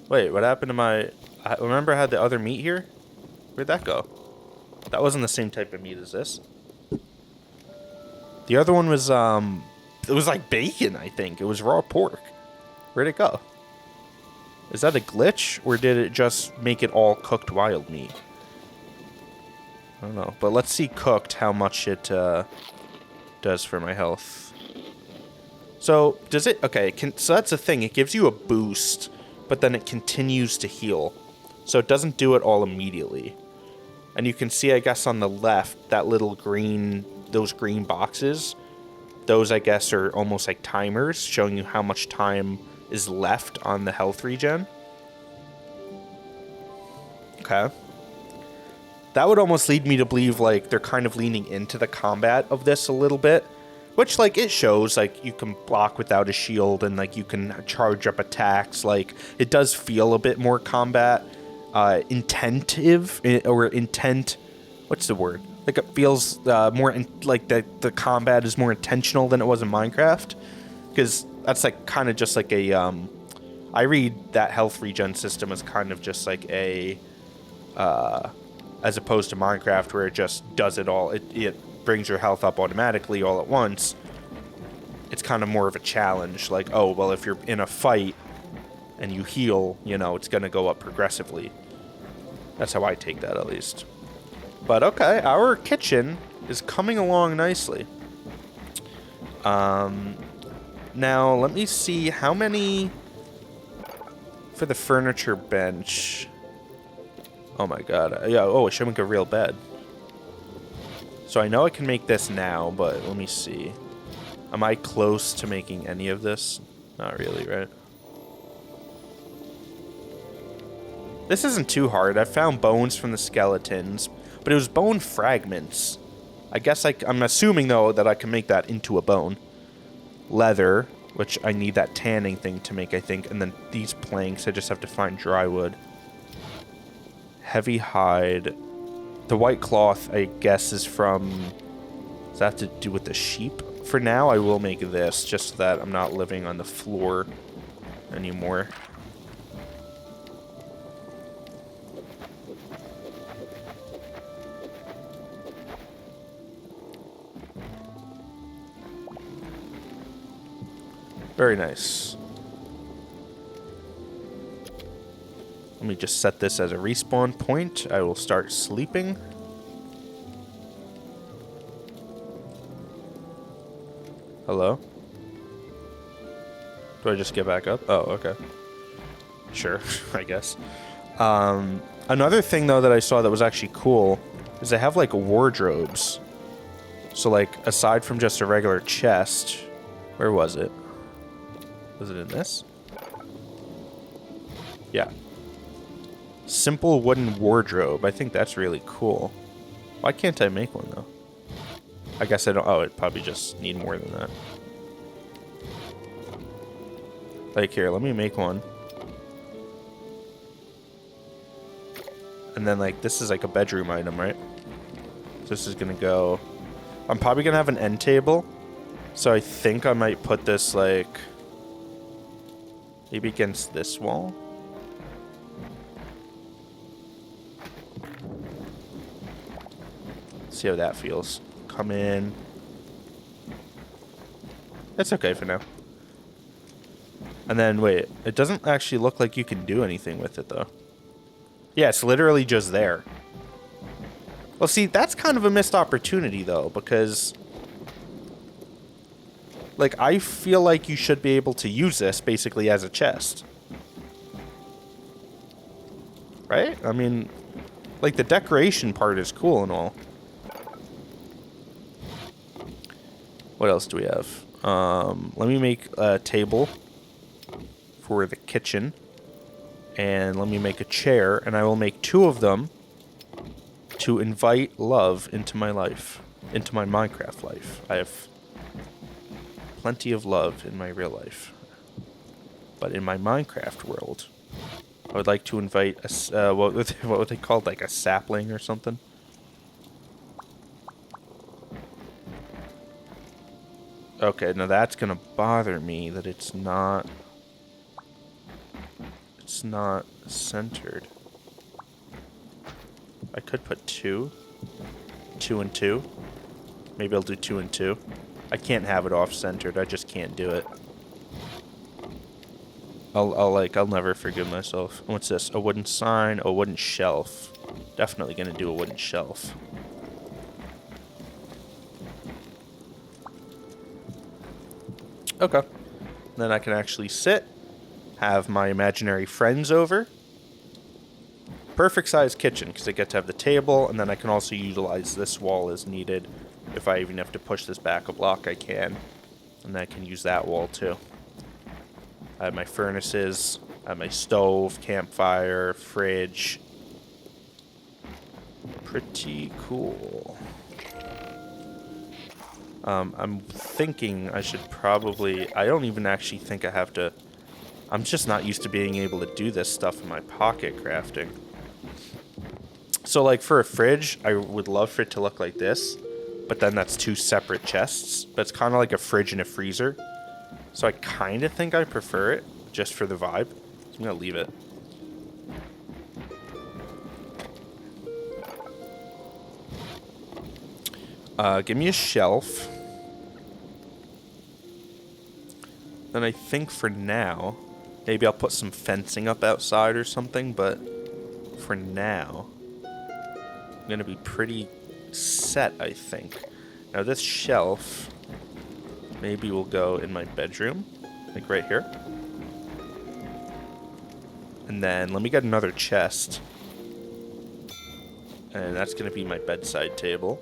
Wait, what happened to my... I remember I had the other meat here? Where'd that go? That wasn't the same type of meat as this. The other one was, it was like bacon, I think. It was raw pork. Where'd it go? Is that a glitch, or did it just make it all cooked wild meat? I don't know. But let's see cooked how much it does for my health. So, does it... Okay, so that's the thing. It gives you a boost, but then it continues to heal. So it doesn't do it all immediately. And you can see, I guess, on the left, that little green... Those green boxes. Those, I guess, are almost like timers, showing you how much time is left on the health regen. Okay. That would almost lead me to believe, like, they're kind of leaning into the combat of this a little bit. Which, like, it shows, like, you can block without a shield and, like, you can charge up attacks. Like, it does feel a bit more combat intentive, or intent... What's the word? Like, it feels more... like, the combat is more intentional than it was in Minecraft. Because that's, like, kind of just like a... I read that health regen system as kind of just like a... as opposed to Minecraft, where it just does it all. It brings your health up automatically all at once. It's kind of more of a challenge. Like, oh, well, if you're in a fight and you heal, you know, it's going to go up progressively. That's how I take that, at least. But, okay, our kitchen is coming along nicely. Now, let me see how many... For the furniture bench... Oh my god. Yeah, oh, I should make a real bed. So I know I can make this now, but let me see. Am I close to making any of this? Not really, right? This isn't too hard. I found bones from the skeletons, but it was bone fragments. I guess I'm assuming, though, that I can make that into a bone. Leather, which I need that tanning thing to make, I think. And then these planks, I just have to find dry wood. Heavy hide. The white cloth, I guess, is from... Does that have to do with the sheep? For now, I will make this, just so that I'm not living on the floor anymore. Very nice. Let me just set this as a respawn point. I will start sleeping. Hello? Do I just get back up? Oh, okay. Sure, I guess. Another thing, though, that I saw that was actually cool is they have, like, wardrobes. So, like, aside from just a regular chest... Where was it? Was it in this? Yeah. Simple wooden wardrobe. I think that's really cool. Why can't I make one, though? I guess I don't... Oh, it probably just need more than that. Like, here, let me make one. And then, like, this is like a bedroom item, right? So this is gonna go... I'm probably gonna have an end table. So I think I might put this, like... maybe against this wall? See how that feels. Come in. It's okay for now. And then, wait. It doesn't actually look like you can do anything with it, though. Yeah, it's literally just there. Well, see, that's kind of a missed opportunity, though, because... like, I feel like you should be able to use this, basically, as a chest. Right? I mean, like, the decoration part is cool and all. What else do we have? Let me make a table for the kitchen. And let me make a chair, and I will make 2 of them to invite love into my life. Into my Minecraft life. I have plenty of love in my real life. But in my Minecraft world, I would like to invite a... what would they call it? Like a sapling or something? Okay, now that's gonna bother me that it's not centered. I could put 2 and 2. Maybe I'll do 2 and 2. I can't have it off centered. I just can't do it. I'll never forgive myself. What's this? A wooden sign, a wooden shelf. Definitely gonna do a wooden shelf. Okay. Then I can actually sit, have my imaginary friends over. Perfect size kitchen, because I get to have the table, and then I can also utilize this wall as needed. If I even have to push this back a block, I can. And then I can use that wall too. I have my furnaces, I have my stove, campfire, fridge. Pretty cool. I'm thinking I should probably... I don't even actually think I have to... I'm just not used to being able to do this stuff in my pocket crafting. So, like, for a fridge, I would love for it to look like this. But then that's 2 separate chests. But it's kind of like a fridge and a freezer. So I kind of think I prefer it, just for the vibe. So I'm going to leave it. Give me a shelf. Then I think for now, maybe I'll put some fencing up outside or something, but for now, I'm going to be pretty set, I think. Now this shelf maybe will go in my bedroom, like right here. And then let me get another chest. And that's going to be my bedside table.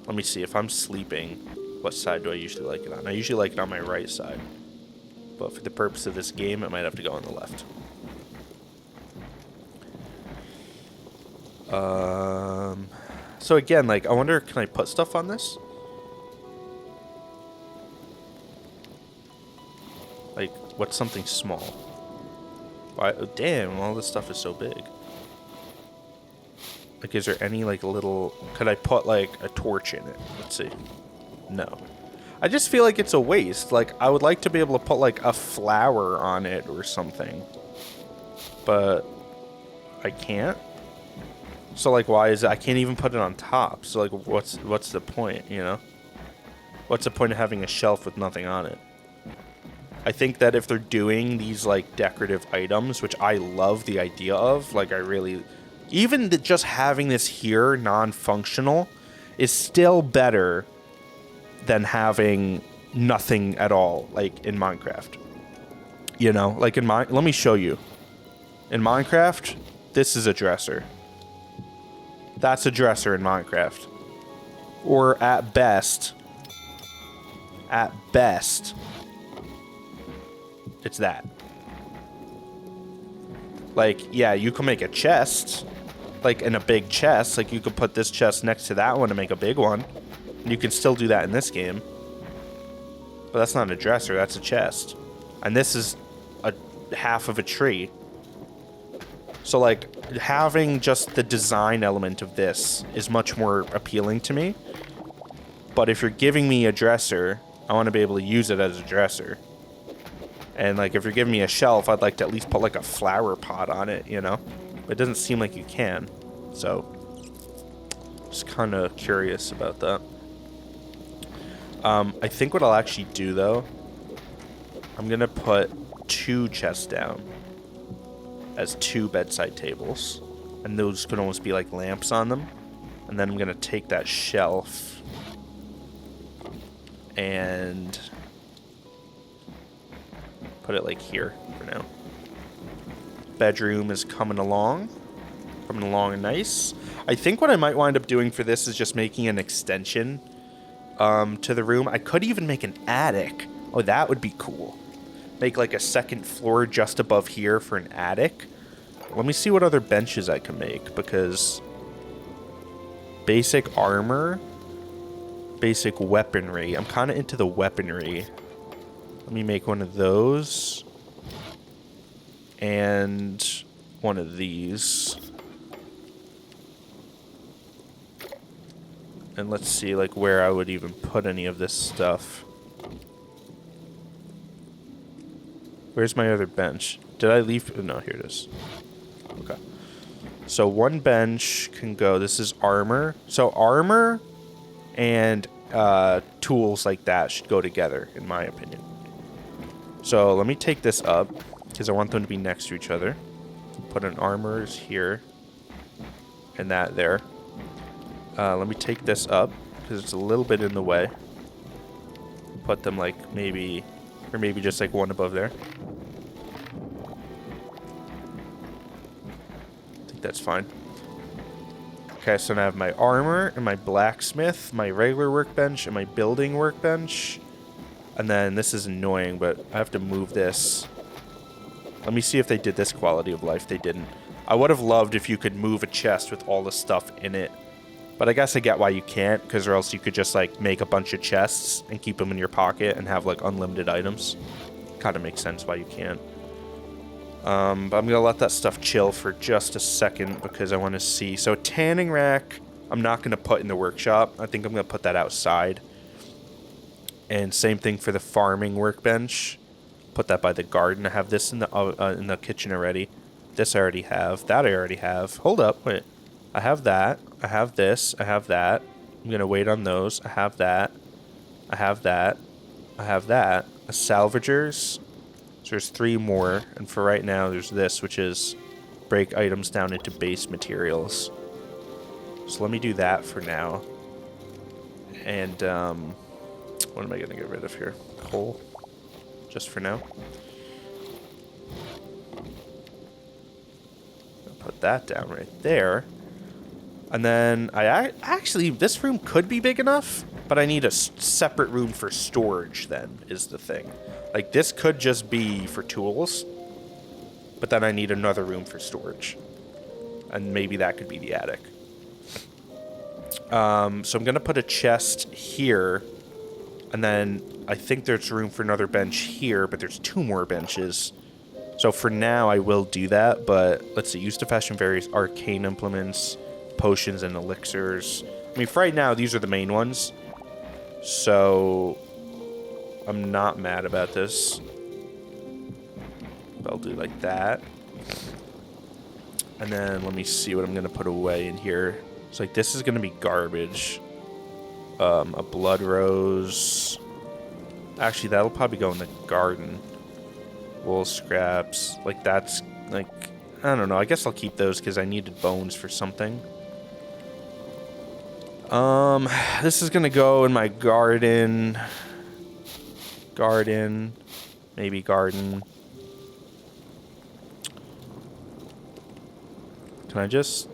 Let me see, if I'm sleeping, what side do I usually like it on? I usually like it on my right side. But for the purpose of this game, it might have to go on the left. So again, like, I wonder, can I put stuff on this? Like, what's something small? Why? Oh, damn, all this stuff is so big. Like, is there any, like, little... Could I put, like, a torch in it? Let's see. No. I just feel like it's a waste. Like, I would like to be able to put, like, a flower on it or something. But I can't. So, like, why is it... I can't even put it on top. So, like, what's the point, you know? What's the point of having a shelf with nothing on it? I think that if they're doing these, like, decorative items, which I love the idea of, like, I really... Even just having this here, non-functional, is still better than having nothing at all, like, in Minecraft. You know? Like, let me show you. In Minecraft, this is a dresser. That's a dresser in Minecraft. Or, at best, it's that. Like, yeah, you can make a chest, like in a big chest. Like, you could put this chest next to that one to make a big one. And you can still do that in this game. But that's not a dresser, that's a chest. And this is a half of a tree. So, like, having just the design element of this is much more appealing to me. But if you're giving me a dresser, I want to be able to use it as a dresser. And, like, if you're giving me a shelf, I'd like to at least put, like, a flower pot on it, you know? But it doesn't seem like you can. So, just kind of curious about that. I think what I'll actually do, though, I'm going to put 2 chests down as 2 bedside tables. And those can almost be, like, lamps on them. And then I'm going to take that shelf and put it, like, here for now. Bedroom is coming along nice. I think what I might wind up doing for this is just making an extension to the room. I could even make an attic. Oh, that would be cool. Make like a second floor just above here for an attic. Let me see what other benches I can make, because basic armor, basic weaponry. I'm kind of into the weaponry. Let me make one of those and one of these. And let's see, like, where I would even put any of this stuff. Where's my other bench? Did I leave? Oh, no, here it is. Okay. So one bench can go. This is armor. So armor and tools like that should go together, in my opinion. So let me take this up, because I want them to be next to each other. Put an armors here and that there. Let me take this up, because it's a little bit in the way. Put them like maybe, or maybe just like one above there. I think that's fine. Okay, so now I have my armor and my blacksmith, my regular workbench, and my building workbench. And then this is annoying, but I have to move this. Let me see if they did this quality of life. They didn't. I would have loved if you could move a chest with all the stuff in it. But I guess I get why you can't, because or else you could just like make a bunch of chests and keep them in your pocket and have like unlimited items. Kind of makes sense why you can't. But I'm going to let that stuff chill for just a second because I want to see. So tanning rack, I'm not going to put in the workshop. I think I'm going to put that outside. And same thing for the farming workbench. Put that by the garden. I have this in the kitchen already. This I already have. That I already have. Hold up. Wait. I have that. I have this. I have that. I'm going to wait on those. I have that. I have that. I have that. A salvagers. So there's 3 more. And for right now, there's this, which is break items down into base materials. So let me do that for now. And, what am I going to get rid of here? Coal. Just for now. I'll put that down right there. And then I actually, this room could be big enough, but I need a separate room for storage then, is the thing. Like, this could just be for tools, but then I need another room for storage. And maybe that could be the attic. So I'm going to put a chest here, and then I think there's room for another bench here, but there's 2 more benches. So for now, I will do that, but let's see, use to fashion various arcane implements, potions and elixirs. I mean, for right now, these are the main ones. So I'm not mad about this. I'll do like that. And then let me see what I'm going to put away in here. So like this is going to be garbage. A blood rose. Actually, that'll probably go in the garden. Wool scraps. Like that's like, I don't know. I guess I'll keep those because I needed bones for something. This is gonna go in my garden. Maybe garden. Can I just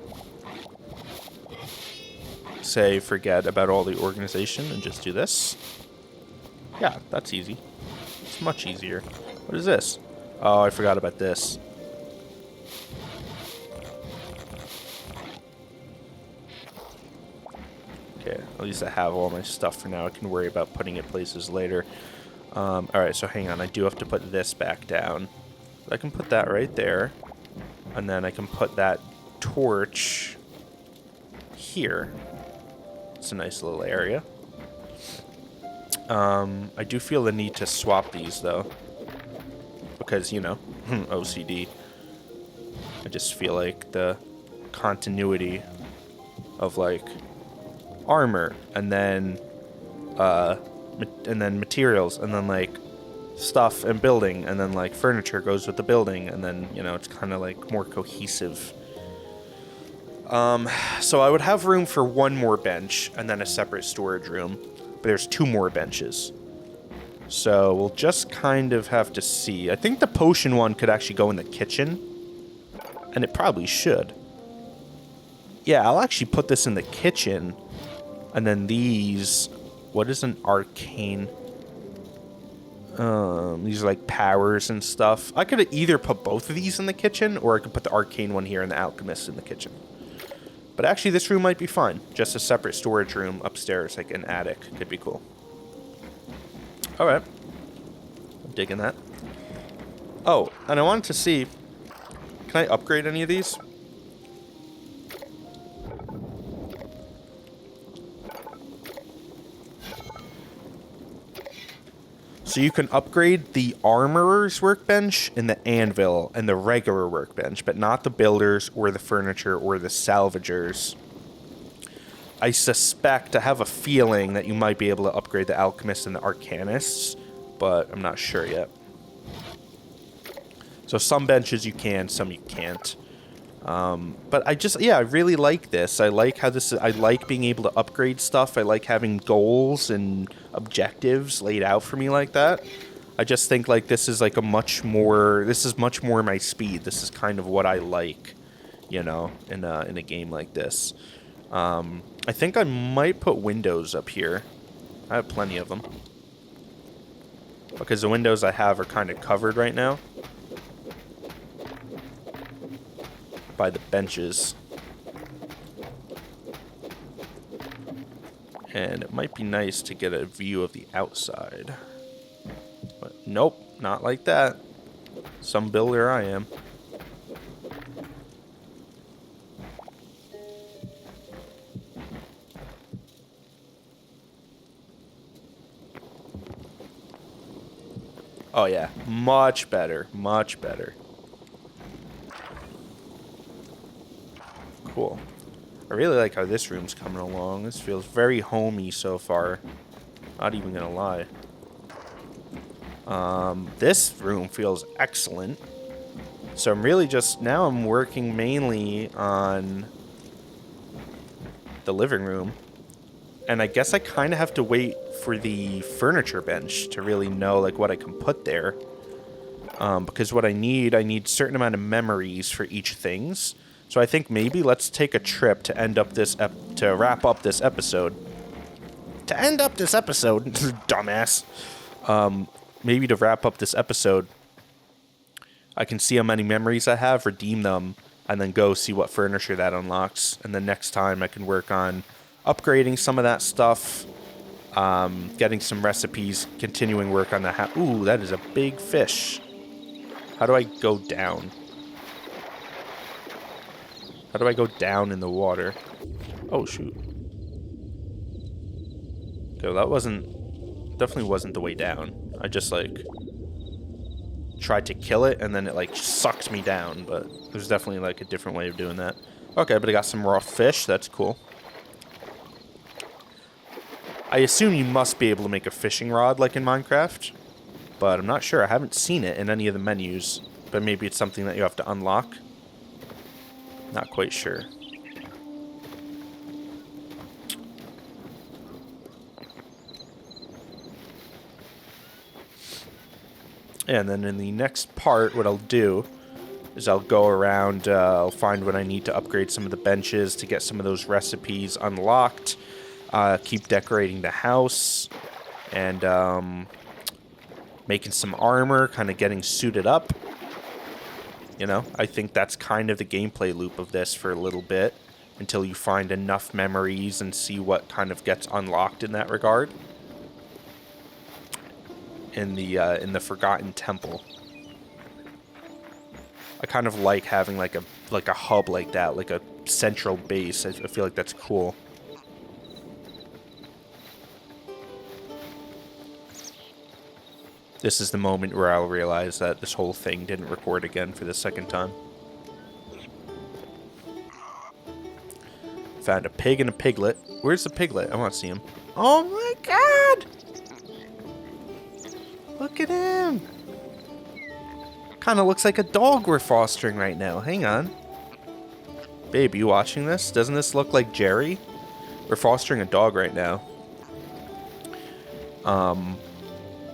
say forget about all the organization and just do this? Yeah, that's easy. It's much easier. What is this? Oh, I forgot about this. At least I have all my stuff for now. I can worry about putting it places later. Alright, so hang on. I do have to put this back down. I can put that right there. And then I can put that torch here. It's a nice little area. I do feel the need to swap these, though. Because, you know, OCD. I just feel like the continuity of, like, armor, and then materials, and then, like, stuff and building, and then, like, furniture goes with the building, and then, you know, it's kind of, like, more cohesive. So I would have room for one more bench, and then a separate storage room. But there's 2 more benches. So we'll just kind of have to see. I think the potion one could actually go in the kitchen. And it probably should. Yeah, I'll actually put this in the kitchen. And then these... What is an arcane? These are like powers and stuff. I could either put both of these in the kitchen, or I could put the arcane one here and the alchemist in the kitchen. But actually, this room might be fine. Just a separate storage room upstairs, like an attic. Could be cool. Alright. I'm digging that. Oh, and I wanted to see... Can I upgrade any of these? So you can upgrade the armorer's workbench and the anvil and the regular workbench, but not the builders or the furniture or the salvagers. I suspect, I have a feeling that you might be able to upgrade the alchemists and the arcanists, but I'm not sure yet. So some benches you can, some you can't. But I really like this. I like how this is, I like being able to upgrade stuff. I like having goals and objectives laid out for me like that. I just think like this is much more my speed. This is kind of what I like, you know, in a game like this. I think I might put windows up here. I have plenty of them. Because the windows I have are kind of covered right now by the benches. And it might be nice to get a view of the outside. But nope, not like that. Some builder I am. Oh yeah, much better, much better. Cool. I really like how this room's coming along. This feels very homey so far. Not even gonna lie. This room feels excellent. So I'm really now I'm working mainly on the living room. And I guess I kind of have to wait for the furniture bench to really know like what I can put there. Because what I need a certain amount of memories for each things. So I think maybe let's take a trip to end up to wrap up this episode. To end up this episode, dumbass. Maybe to wrap up this episode, I can see how many memories I have, redeem them, and then go see what furniture that unlocks. And then next time I can work on upgrading some of that stuff, getting some recipes, continuing work on the Ooh, that is a big fish. How do I go down? How do I go down in the water? Oh, shoot. Okay, well, that definitely wasn't the way down. I just, like, tried to kill it, and then it, like, sucked me down, but there's definitely, like, a different way of doing that. Okay, but I got some raw fish. That's cool. I assume you must be able to make a fishing rod, like in Minecraft, but I'm not sure. I haven't seen it in any of the menus, but maybe it's something that you have to unlock. Not quite sure. And then in the next part, what I'll do is I'll go around, I'll find what I need to upgrade some of the benches to get some of those recipes unlocked. Keep decorating the house. And making some armor, kind of getting suited up. You know, I think that's kind of the gameplay loop of this for a little bit. until you find enough memories and see what kind of gets unlocked in that regard. In the Forgotten Temple. I kind of like having like a hub like that, like a central base. I feel like that's cool. This is the moment where I'll realize that this whole thing didn't record again for the second time. Found a pig and a piglet. Where's the piglet? I want to see him. Oh my god! Look at him! Kind of looks like a dog we're fostering right now. Hang on. Babe, you watching this? Doesn't this look like Jerry? We're fostering a dog right now.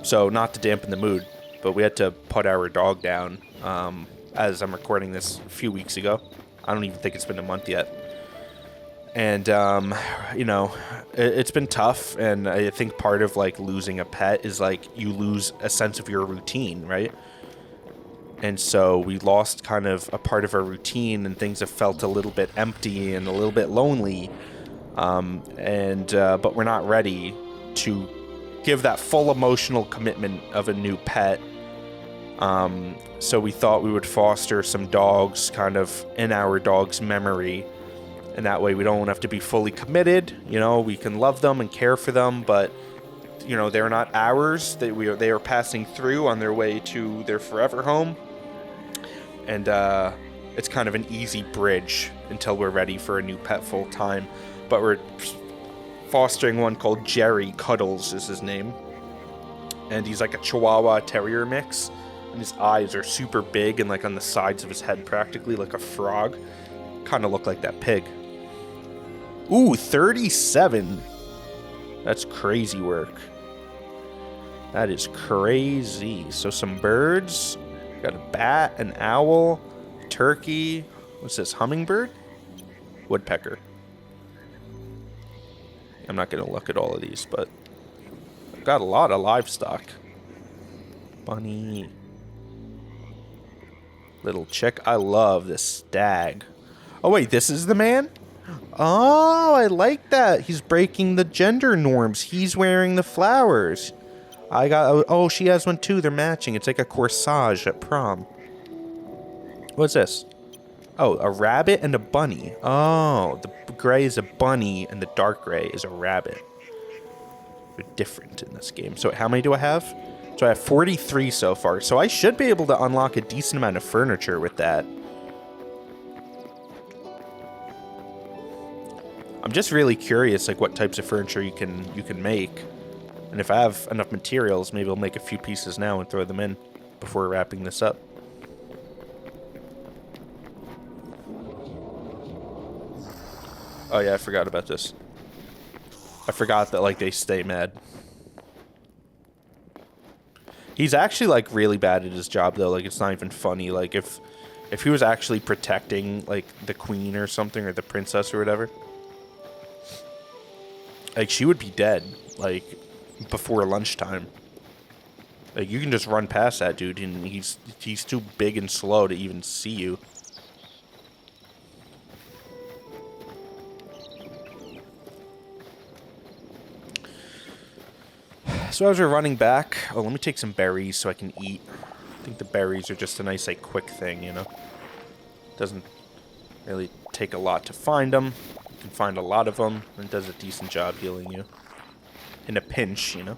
So not to dampen the mood, but we had to put our dog down as I'm recording this a few weeks ago. I don't even think it's been a month yet. And, you know, it's been tough, and I think part of, like, losing a pet is, like, you lose a sense of your routine, right? And so we lost kind of a part of our routine, and things have felt a little bit empty and a little bit lonely, but we're not ready to give that full emotional commitment of a new pet. So we thought we would foster some dogs kind of in our dog's memory. And that way we don't have to be fully committed. You know, we can love them and care for them, but, you know, they're not ours. They are passing through on their way to their forever home. And it's kind of an easy bridge until we're ready for a new pet full time. But we're fostering one called Jerry. Cuddles is his name. And he's like a Chihuahua Terrier mix. And his eyes are super big and like on the sides of his head practically like a frog. Kind of look like that pig. Ooh, 37. That's crazy work. That is crazy. So some birds. Got a bat, an owl, turkey. What's this? Hummingbird? Woodpecker. I'm not going to look at all of these, but I've got a lot of livestock. Bunny. Little chick. I love this stag. Oh, wait, this is the man? Oh, I like that. He's breaking the gender norms. He's wearing the flowers. Oh, she has one too. They're matching. It's like a corsage at prom. What's this? Oh, a rabbit and a bunny. Oh, the gray is a bunny and the dark gray is a rabbit. They're different in this game. So how many do I have? So I have 43 so far. So I should be able to unlock a decent amount of furniture with that. I'm just really curious, like, what types of furniture you can make. And if I have enough materials, maybe I'll make a few pieces now and throw them in before wrapping this up. Oh, yeah, I forgot about this. I forgot that, like, they stay mad. He's actually, like, really bad at his job, though. Like, it's not even funny. Like, if he was actually protecting, like, the queen or something, or the princess or whatever, like, she would be dead, like, before lunchtime. Like, you can just run past that dude, and he's too big and slow to even see you. So as we're running back, oh, let me take some berries so I can eat. I think the berries are just a nice, like, quick thing, you know? Doesn't really take a lot to find them. You can find a lot of them, and it does a decent job healing you. In a pinch, you know?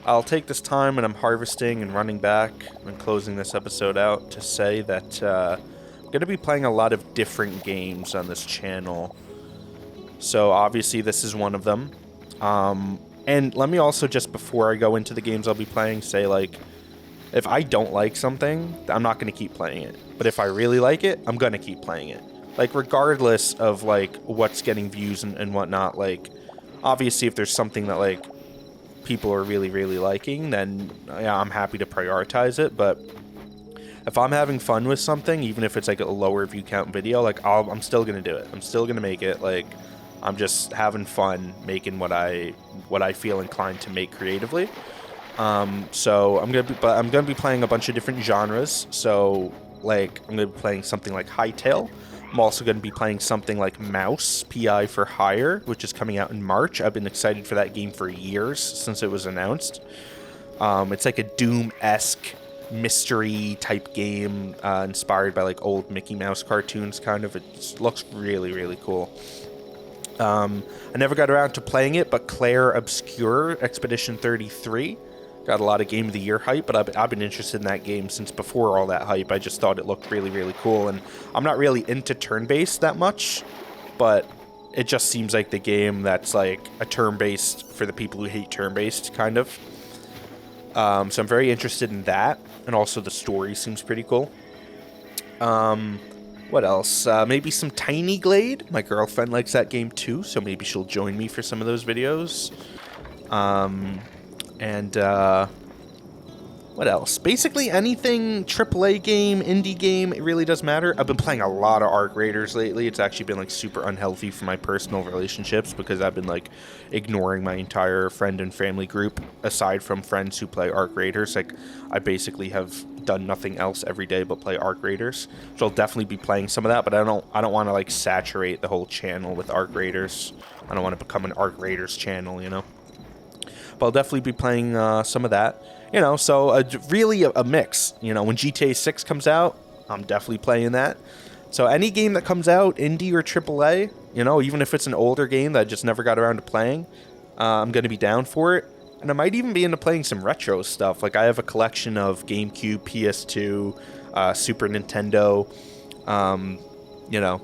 I'll take this time when I'm harvesting and running back and closing this episode out to say that I'm going to be playing a lot of different games on this channel. So obviously this is one of them. And let me also, just before I go into the games I'll be playing, say, like, if I don't like something, I'm not going to keep playing it. But if I really like it, I'm going to keep playing it. Like, regardless of, like, what's getting views and whatnot, like, obviously if there's something that, like, people are really, really liking, then, yeah, I'm happy to prioritize it. But if I'm having fun with something, even if it's, like, a lower view count video, like, I'm still going to do it. I'm still going to make it, like, I'm just having fun making what I feel inclined to make creatively. So I'm gonna be playing a bunch of different genres. So, like, I'm gonna be playing something like Hytale. I'm also going to be playing something like Mouse, PI for Hire, which is coming out in March. I've been excited for that game for years since it was announced. It's like a Doom-esque mystery type game inspired by like old Mickey Mouse cartoons kind of. It looks really, really cool. I never got around to playing it, but Claire Obscure Expedition 33 got a lot of Game of the Year hype, but I've been interested in that game since before all that hype. I just thought it looked really, really cool, and I'm not really into turn-based that much, but it just seems like the game that's like a turn-based for the people who hate turn-based, kind of. So I'm very interested in that, and also the story seems pretty cool. What else? Maybe some Tiny Glade. My girlfriend likes that game too, so maybe she'll join me for some of those videos. What else? Basically anything AAA game, indie game, it really does matter. I've been playing a lot of Arc Raiders lately. It's actually been like super unhealthy for my personal relationships because I've been like ignoring my entire friend and family group aside from friends who play Arc Raiders. Like I basically have done nothing else every day but play Arc Raiders. So I'll definitely be playing some of that, but I don't want to like saturate the whole channel with Arc Raiders. I don't want to become an Arc Raiders channel, you know. But I'll definitely be playing some of that. You know, so really a mix. You know, when GTA 6 comes out, I'm definitely playing that. So any game that comes out, indie or AAA, you know, even if it's an older game that I just never got around to playing, I'm going to be down for it. And I might even be into playing some retro stuff. Like I have a collection of GameCube, PS2, Super Nintendo. You know,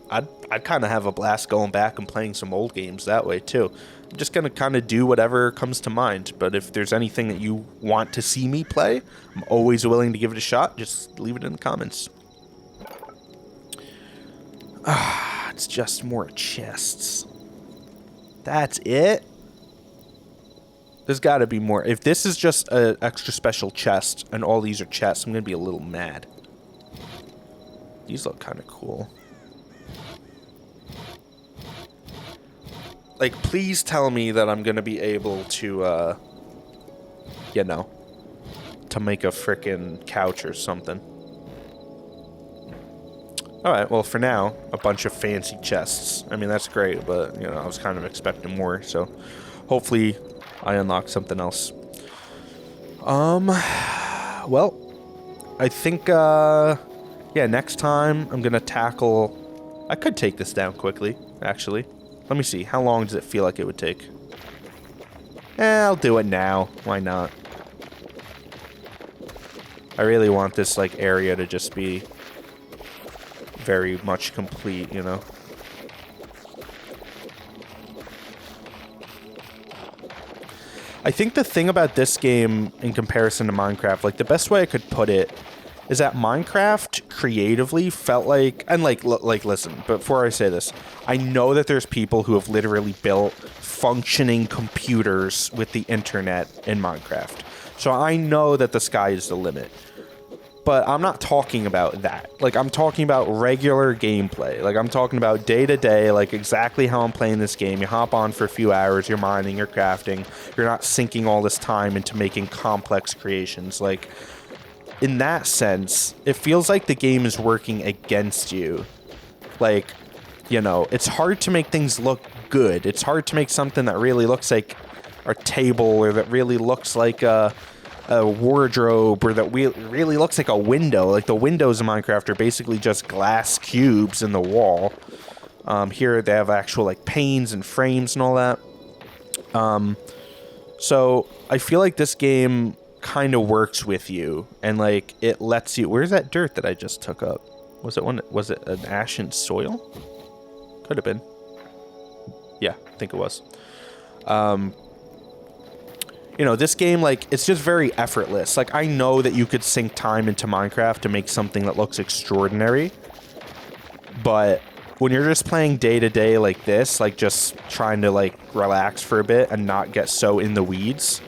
I'd kind of have a blast going back and playing some old games that way too. I'm just going to kind of do whatever comes to mind. But if there's anything that you want to see me play, I'm always willing to give it a shot. Just leave it in the comments. It's just more chests. That's it? There's got to be more. If this is just an extra special chest and all these are chests, I'm going to be a little mad. These look kind of cool. Like, please tell me that I'm going to be able to, you know, to make a frickin' couch or something. Alright, well, for now, a bunch of fancy chests. I mean, that's great, but, you know, I was kind of expecting more, so hopefully I unlock something else. Well, I think, yeah, next time I'm going to tackle... I could take this down quickly, actually. Let me see. How long does it feel like it would take? I'll do it now. Why not? I really want this, like, area to just be very much complete, you know? I think the thing about this game in comparison to Minecraft, like, the best way I could put it is that Minecraft creatively felt like, and like listen, before I say this, I know that there's people who have literally built functioning computers with the internet in Minecraft. So I know that the sky is the limit. But I'm not talking about that. Like, I'm talking about regular gameplay. Like, I'm talking about day-to-day, like, exactly how I'm playing this game. You hop on for a few hours, you're mining, you're crafting. You're not sinking all this time into making complex creations. Like, in that sense, it feels like the game is working against you. Like, you know, it's hard to make things look good. It's hard to make something that really looks like a table or that really looks like a wardrobe or that really looks like a window. Like, the windows in Minecraft are basically just glass cubes in the wall. Here they have actual, like, panes and frames and all that. So I feel like this game kind of works with you, and like it lets you. Where's that dirt that I just took up? Was it an ashen soil? Could have been. Yeah, I think it was. You know, this game, like, it's just very effortless. Like, I know that you could sink time into Minecraft to make something that looks extraordinary, but when you're just playing day to day like this, like just trying to like relax for a bit and not get so in the weeds,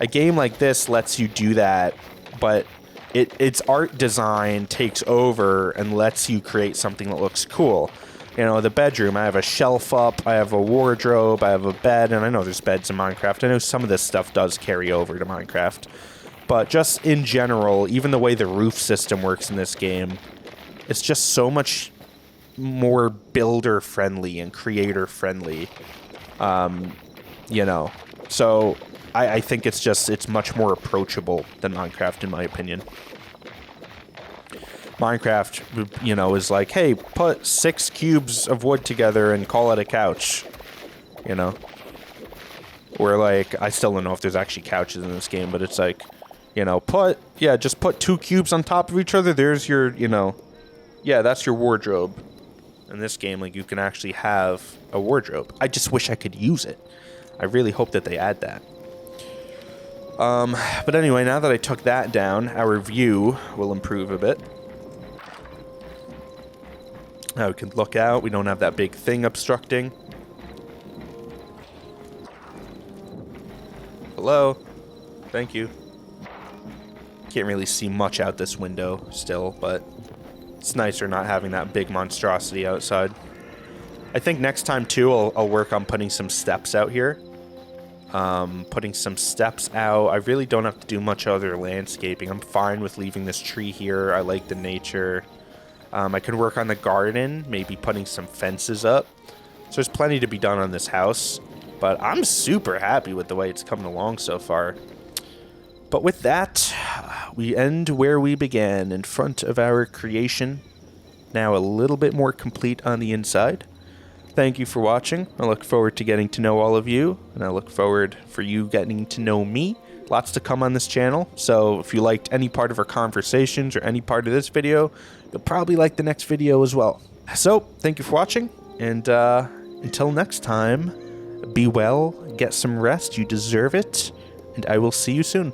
a game like this lets you do that, but its art design takes over and lets you create something that looks cool. You know, the bedroom, I have a shelf up, I have a wardrobe, I have a bed, and I know there's beds in Minecraft. I know some of this stuff does carry over to Minecraft. But just in general, even the way the roof system works in this game, it's just so much more builder friendly and creator friendly. You know, so I think it's much more approachable than Minecraft, in my opinion. Minecraft, you know, is like, hey, put 6 cubes of wood together and call it a couch, you know? Where, like, I still don't know if there's actually couches in this game, but it's like, you know, just put 2 cubes on top of each other, there's your, you know, yeah, that's your wardrobe. In this game, like, you can actually have a wardrobe. I just wish I could use it. I really hope that they add that. But anyway, now that I took that down, our view will improve a bit. Now we can look out. We don't have that big thing obstructing. Hello? Thank you. Can't really see much out this window still, but it's nicer not having that big monstrosity outside. I think next time, too, I'll work on putting some steps out here. Putting some steps out. I really don't have to do much other landscaping. I'm fine with leaving this tree here. I like the nature. I could work on the garden, maybe putting some fences up. So there's plenty to be done on this house, but I'm super happy with the way it's coming along so far. But with that, we end where we began, in front of our creation. Now a little bit more complete on the inside. Thank you for watching. I look forward to getting to know all of you, and I look forward for you getting to know me. Lots to come on this channel, so if you liked any part of our conversations or any part of this video, you'll probably like the next video as well. So, thank you for watching, and until next time, be well, get some rest, you deserve it, and I will see you soon.